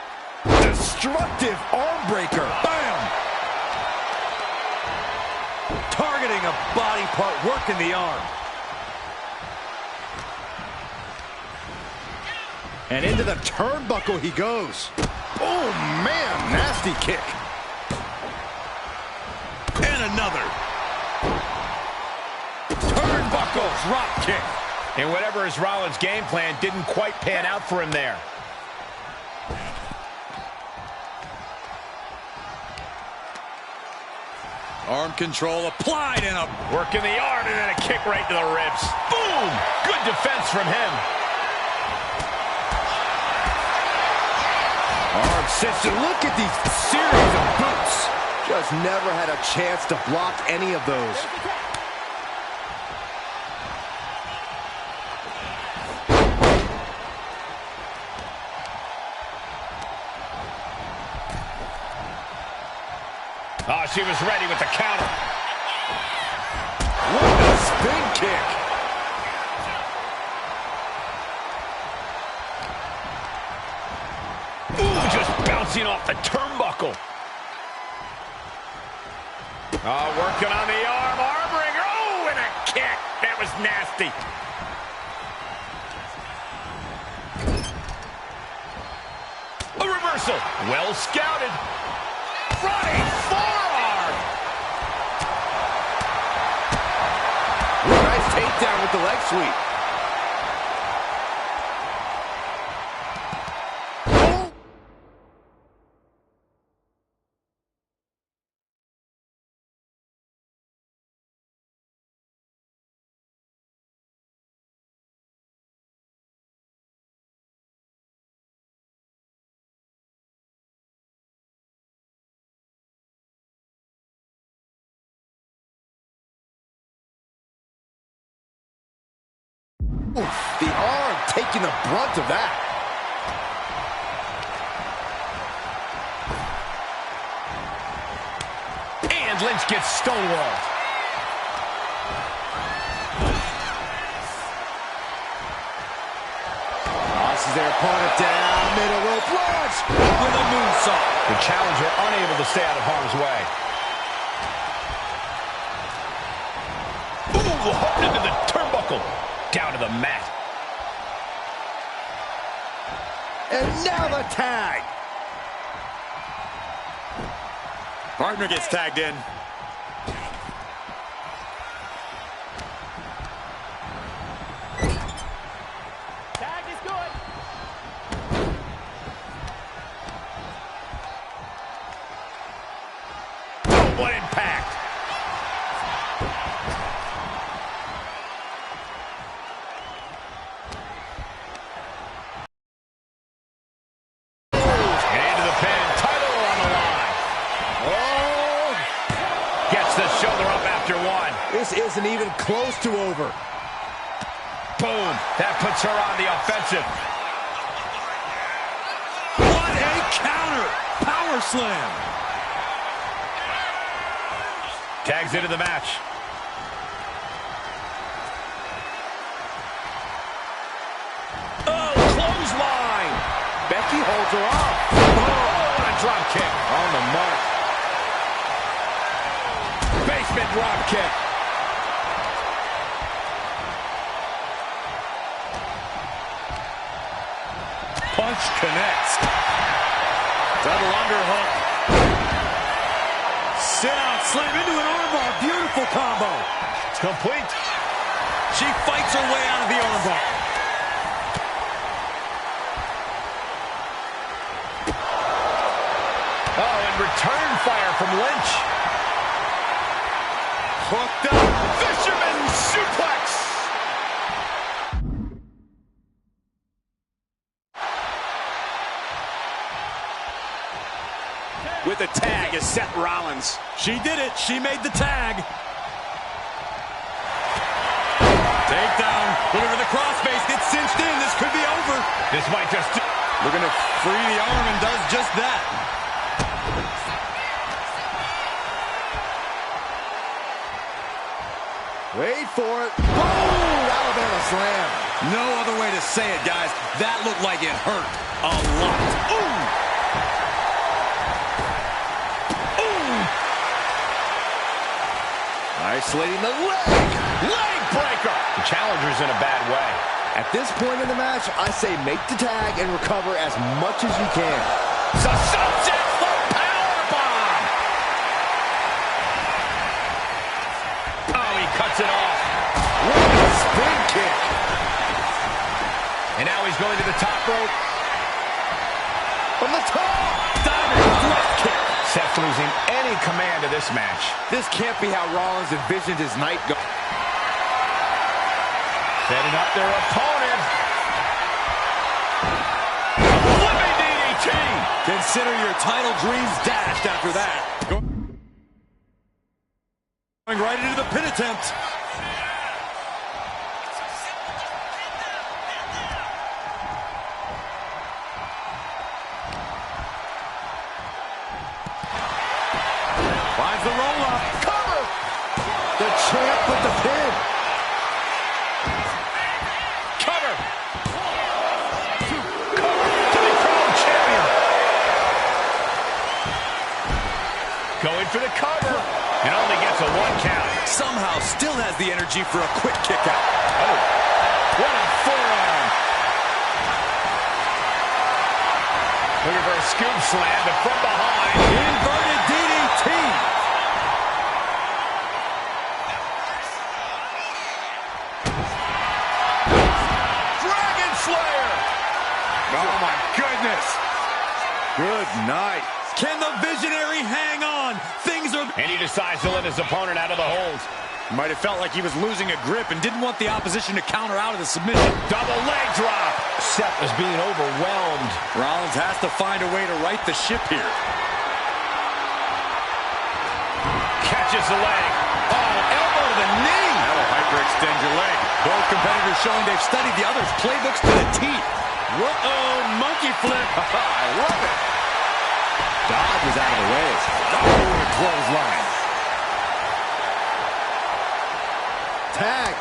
Destructive arm breaker. Bam! Targeting a body part, working the arm. And into the turnbuckle he goes. Oh, man, nasty kick. And another. Turnbuckle drop kick. And whatever is Rollins' game plan didn't quite pan out for him there. Arm control applied and a working the arm and then a kick right to the ribs. Boom! Good defense from him. Arm sister, look at these series of boots. Just never had a chance to block any of those. Oh, she was ready with the counter. What a spin kick. Ooh, just bouncing off the turnbuckle. Oh, working on the arm wringer. Oh, and a kick. That was nasty. A reversal. Well scouted. Running forearm. Nice takedown with the leg sweep. Oof, the arm taking the brunt of that. And Lynch gets stonewalled. Tosses their opponent down, middle rope launch with a moonsault. The challenger unable to stay out of harm's way. Ooh, hooked into the turnbuckle. Down to the mat. And now the tag. Partner gets tagged in. Tag is good. Oh, what impact. And into the pin. Title on the line. Oh. Gets the shoulder up after one. This isn't even close to over. Boom. That puts her on the offensive. What a counter! Power slam! Tags into the match. Oh, clothesline. Becky holds her off. Oh, what a drop kick. On the mark. Basement drop kick. Punch connects. Double underhook. Sit out, slam into an armbar. Beautiful combo. It's complete. She fights her way out of the armbar. Oh, and return fire from Lynch. Hooked up. Fisherman suplex. With the tag is Seth Rollins. She did it. She made the tag. Takedown. Looking for the crossface. Gets cinched in. This could be over. This might just... Looking to free the arm and does just that. Wait for it. Boom! Alabama slam. No other way to say it, guys. That looked like it hurt a lot. Ooh! Isolating the leg breaker. The challenger's in a bad way. At this point in the match, I say make the tag and recover as much as you can. Subject for powerbomb. Oh, he cuts it off. What a spin kick. And now he's going to the top rope. From the top. Diving left kick. Seth losing any command of this match. This can't be how Rollins envisioned his night go. Setting up their opponent. Flipping DDT. Consider your title dreams dashed after that. Going right into the pin attempt. Finds the roll-up. Cover! The champ with the pin. Cover. Cover to become champion. Going for the cover. And only gets a 1 count. Somehow still has the energy for a quick kick out. Oh, what a forearm. Looking for a scoop slam, but from behind. Inverted DDT. Dragon Slayer. Oh, my goodness. Good night. Can the Visionary hang on? Things are... And he decides to let his opponent out of the hold. Might have felt like he was losing a grip and didn't want the opposition to counter out of the submission. Double leg drop. Seth is being overwhelmed. Rollins has to find a way to right the ship here. Catches the leg. Oh, elbow to the knee. That'll hyperextend your leg. Both competitors showing they've studied the others' playbooks to the teeth. Whoa, monkey flip. I love it. Dodge is out of the way. Oh, clothesline. Tag.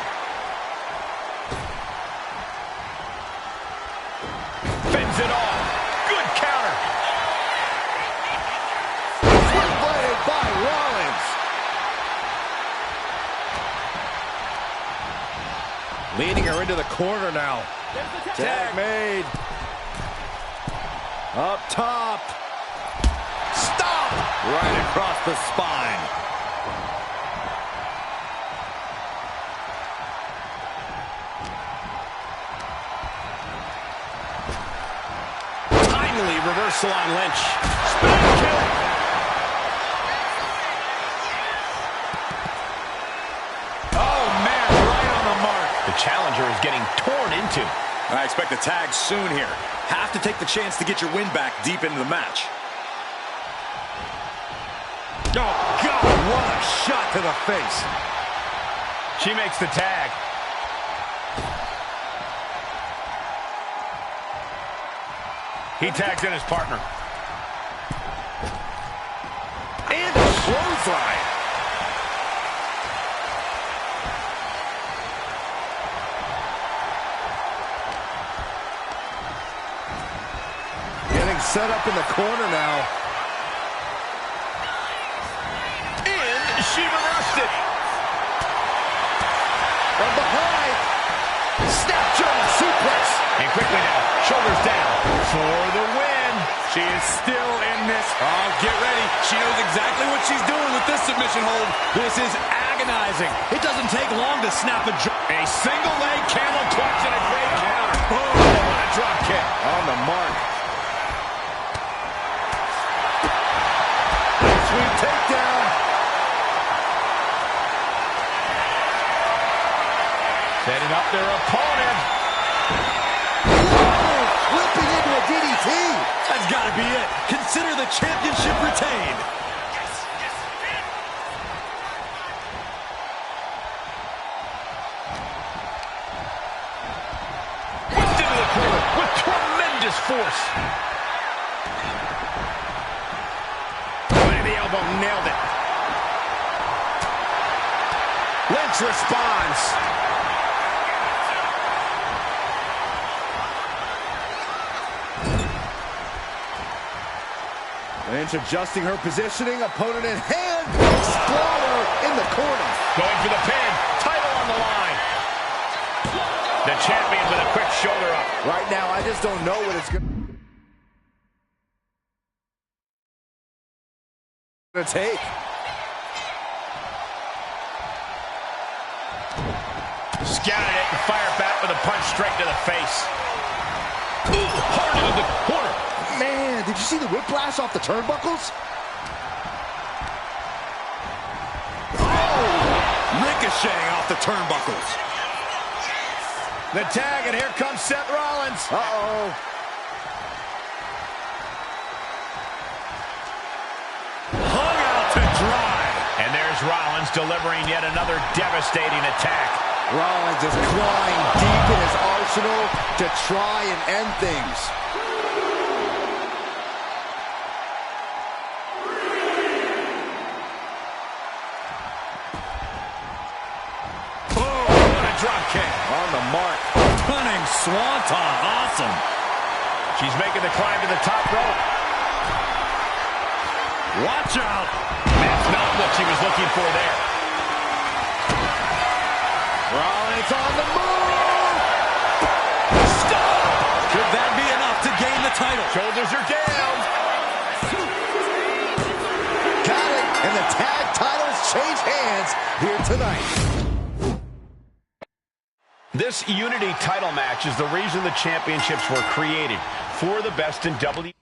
Fends it off. Good counter. Played by Rollins. Leading her into the corner now. Tag made. Up top. Stop! Right across the spine. Timely reversal on Lynch. Spinning kill. Oh, man, right on the mark. The challenger is getting torn into. I expect a tag soon here. Have to take the chance to get your win back deep into the match. Oh, God, what a shot to the face. She makes the tag. He tags in his partner. And a clothesline. Getting set up in the corner now. And she reversed it. From behind. Snap German suplex. And quickly now, shoulders down for the win. She is still in this. Oh, get ready. She knows exactly what she's doing with this submission hold. This is agonizing. It doesn't take long to snap a A single leg camel clutch and a great counter. Boom, what a drop kick. On the mark. Sweet takedown. Setting up their opponent. Flipping into a DDT. That's got to be it. Consider the championship retained. Whipped into the corner with tremendous force. Right to the elbow, nailed it. Lynch responds. Lynch adjusting her positioning, opponent in hand, Explorer in the corner. Going for the pin, title on the line. The champion with a quick shoulder up. Right now, I just don't know what it's going to take. Scouted it and fired back with a punch straight to the face. Ooh, hard into the corner. Man, did you see the whiplash off the turnbuckles? Ricocheting off the turnbuckles. The tag, and here comes Seth Rollins. Uh-oh. Hung out to dry. And there's Rollins delivering yet another devastating attack. Rollins is clawing deep in his arsenal to try and end things. Drop kick. On the mark. Stunning swanton. Awesome. She's making the climb to the top rope. Watch out. That's not what she was looking for there. Rollins on the move. Stop. Could that be enough to gain the title? Shoulders are down. Got it. And the tag titles change hands here tonight. This Unity title match is the reason the championships were created, for the best in WWE.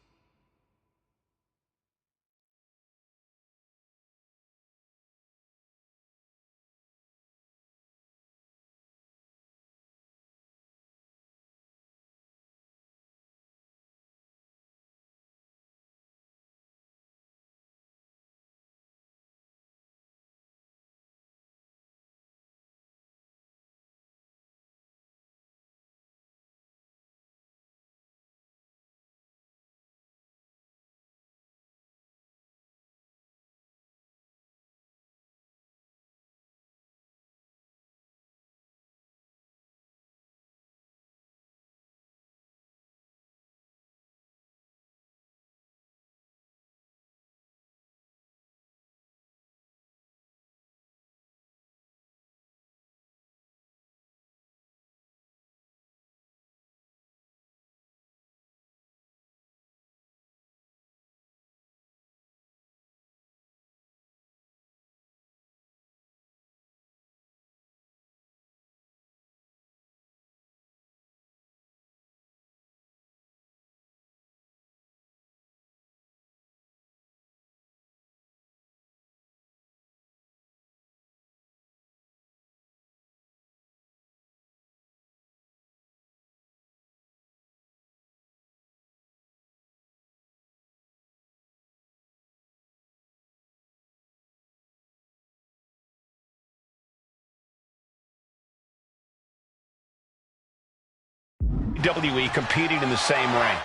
WWE competing in the same ring.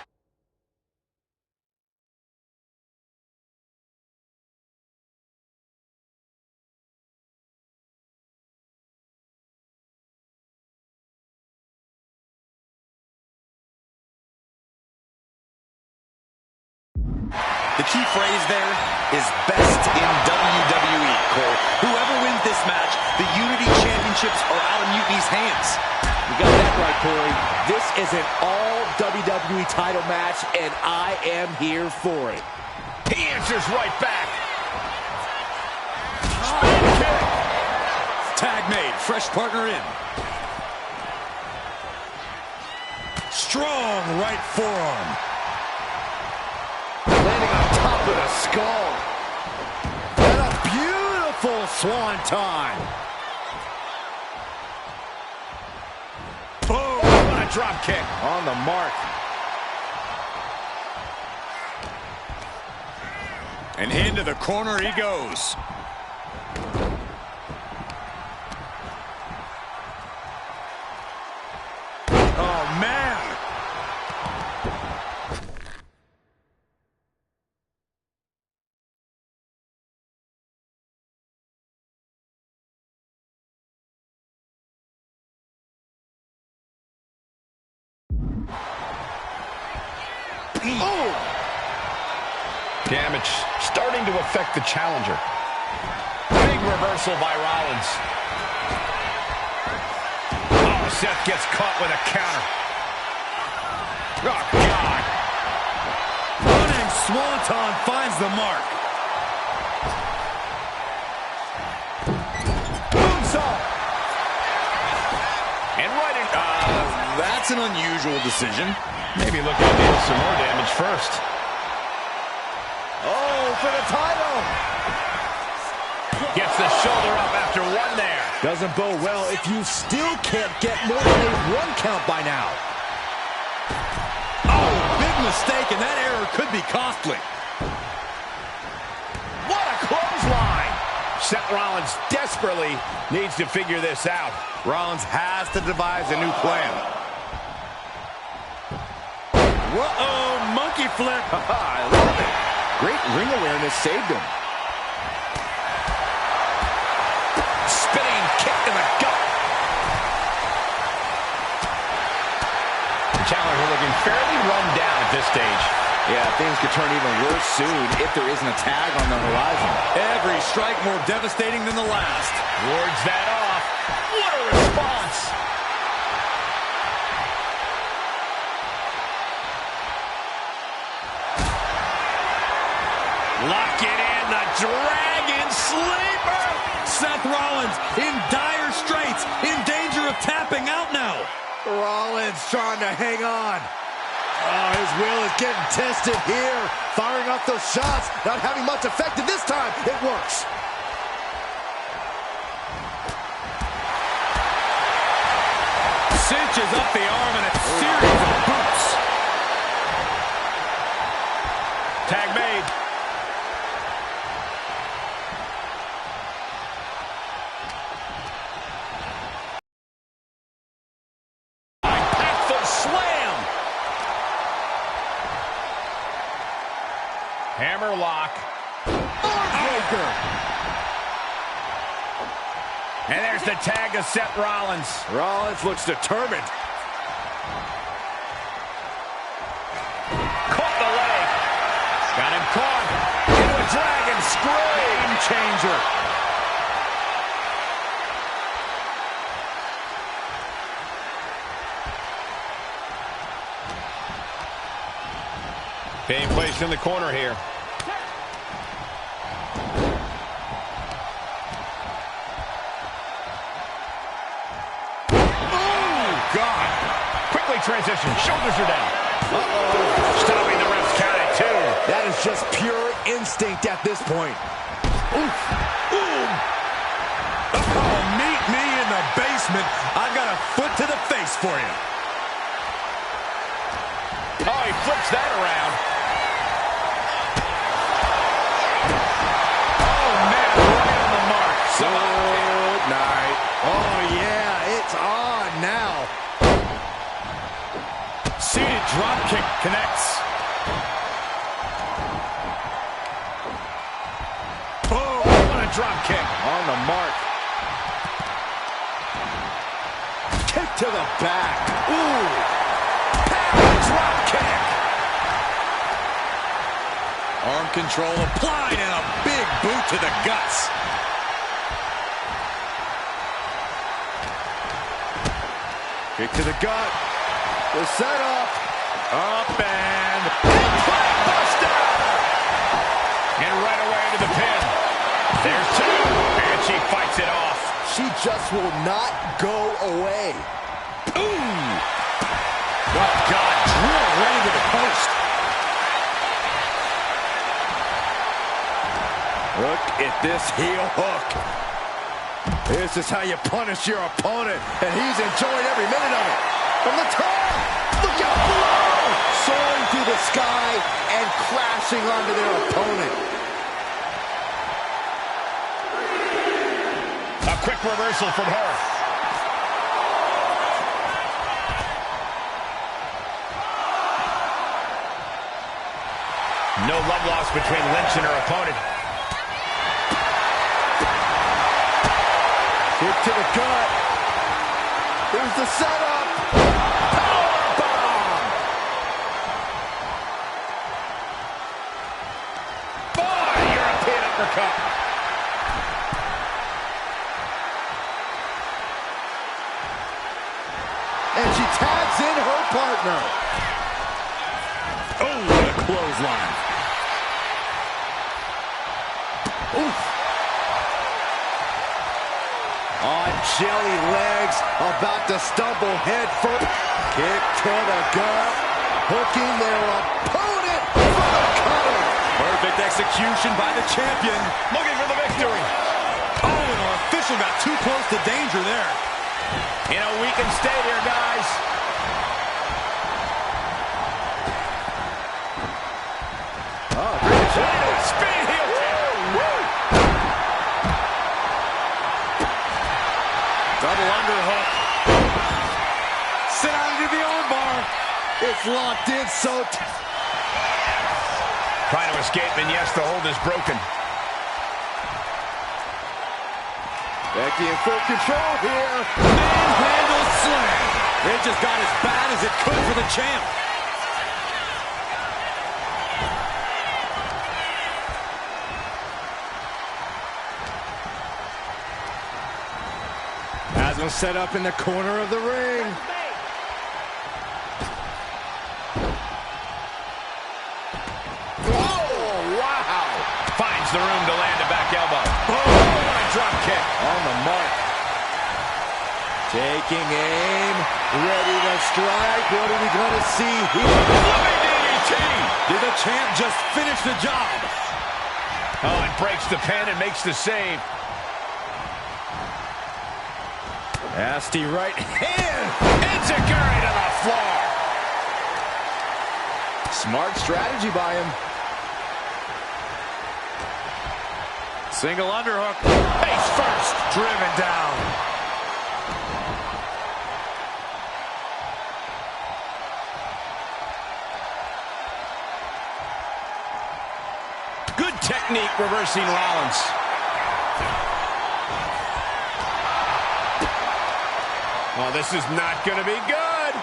The key phrase there is best in WWE, Cole. Whoever wins this match, the Unity Championships are out of Mutiny's hands. You got that right, Corey. This is an all-WWE title match, and I am here for it. He answers right back. Spin kick. Tag made. Fresh partner in. Strong right forearm. Landing on top of the skull. And a beautiful swanton. Boom! What a drop kick. On the mark. And into the corner he goes. Oh, man. Oh! Damage starting to affect the challenger. Big reversal by Rollins. Oh, Seth gets caught with a counter. Oh, God. Running swanton finds the mark. Moonsault. And right in... That's an unusual decision. Maybe looking to deal some more damage first. Oh, for the title! Gets the shoulder up after one there. Doesn't bode well if you still can't get more than a 1 count by now. Oh, big mistake, and that error could be costly. What a clothesline! Seth Rollins desperately needs to figure this out. Rollins has to devise a new plan. Whoa, monkey flip. I love it. Great ring awareness saved him. Spinning kick in the gut. The challenger looking fairly run down at this stage. Yeah, things could turn even worse soon if there isn't a tag on the horizon. Every strike more devastating than the last. Wards that off. What a response. Lock it in, the Dragon Sleeper! Seth Rollins in dire straits, in danger of tapping out now. Rollins trying to hang on. Oh, his will is getting tested here. Firing off those shots, not having much effect, and this time it works. Cinches up the arm and a series of boots. Tag made. Hammerlock. Breaker. And there's the tag of Seth Rollins. Rollins looks determined. Caught the leg. Got him caught. Into a dragon screw. Game changer. Being placed in the corner here. Transition, shoulders are down. Stopping the ref's count at 2. That is just pure instinct at this point. Oof. Ooh. Oh, meet me in the basement. I've got a foot to the face for you. Oh, he flips that around. Oh, man, right on the mark. Good night. Oh, yeah, it's on now. drop kick connects. Oh, what a drop kick. On the mark. Kick to the back. Ooh. Power drop kick. Arm control applied and a big boot to the guts. Kick to the gut. The setup. Up and implant buster. And right away to the pin. There's two. And she fights it off. She just will not go away. Ooh. Oh, God. Drill right into the post. Look at this heel hook. This is how you punish your opponent, and he's enjoying every minute of it. From the top, look out below! Soaring through the sky and crashing onto their opponent. A quick reversal from her. No love lost between Lynch and her opponent. Kick to the gut. Here's the setup. Powerbomb. Boy, European uppercut. And she tags in her partner. Oh, what a clothesline. Oof. On jelly legs, about to stumble head first. Kick to the gut, hooking their opponent for the cover. Perfect execution by the champion. Looking for the victory. Oh, and our official got too close to danger there. You know, we can stay here, guys. Oh, great job. Speed heel kick. Woo! Double underhook. Sit under the armbar. It's locked in so Trying to escape, and yes, the hold is broken. Becky in full control here. Manhandle slam. It just got as bad as it could for the champ. Has him set up in the corner of the ring. Oh, wow. Finds the room to land a back elbow. Oh, what a drop kick. On the mark. Taking aim. Ready to strike. What are we going to see here? Flipping DDT. Did the champ just finish the job? Oh, and breaks the pin and makes the save. Nasty right hand. Enziguri to the floor. Smart strategy by him. Single underhook. Face first. Driven down. Good technique reversing Rollins. Oh, this is not going to be good.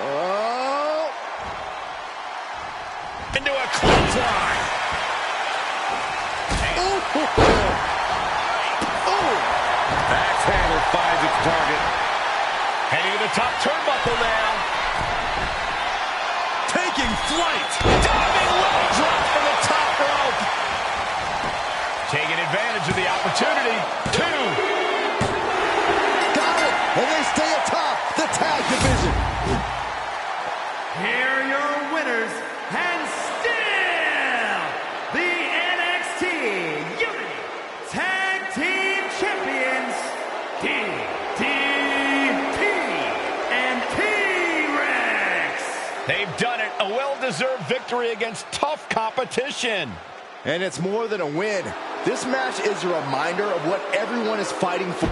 Oh. Into a clothesline. Oh. Backhander finds its target. Heading to the top turnbuckle now. Taking flight. Diving leg drop from the top rope. Taking advantage of the opportunity. Two. Got it. And they stay atop the tag division. Here are your winners, and still the NXT Unity Tag Team Champions, DDT and T-Rex. They've done it. A well-deserved victory against tough competition. And it's more than a win. This match is a reminder of what everyone is fighting for.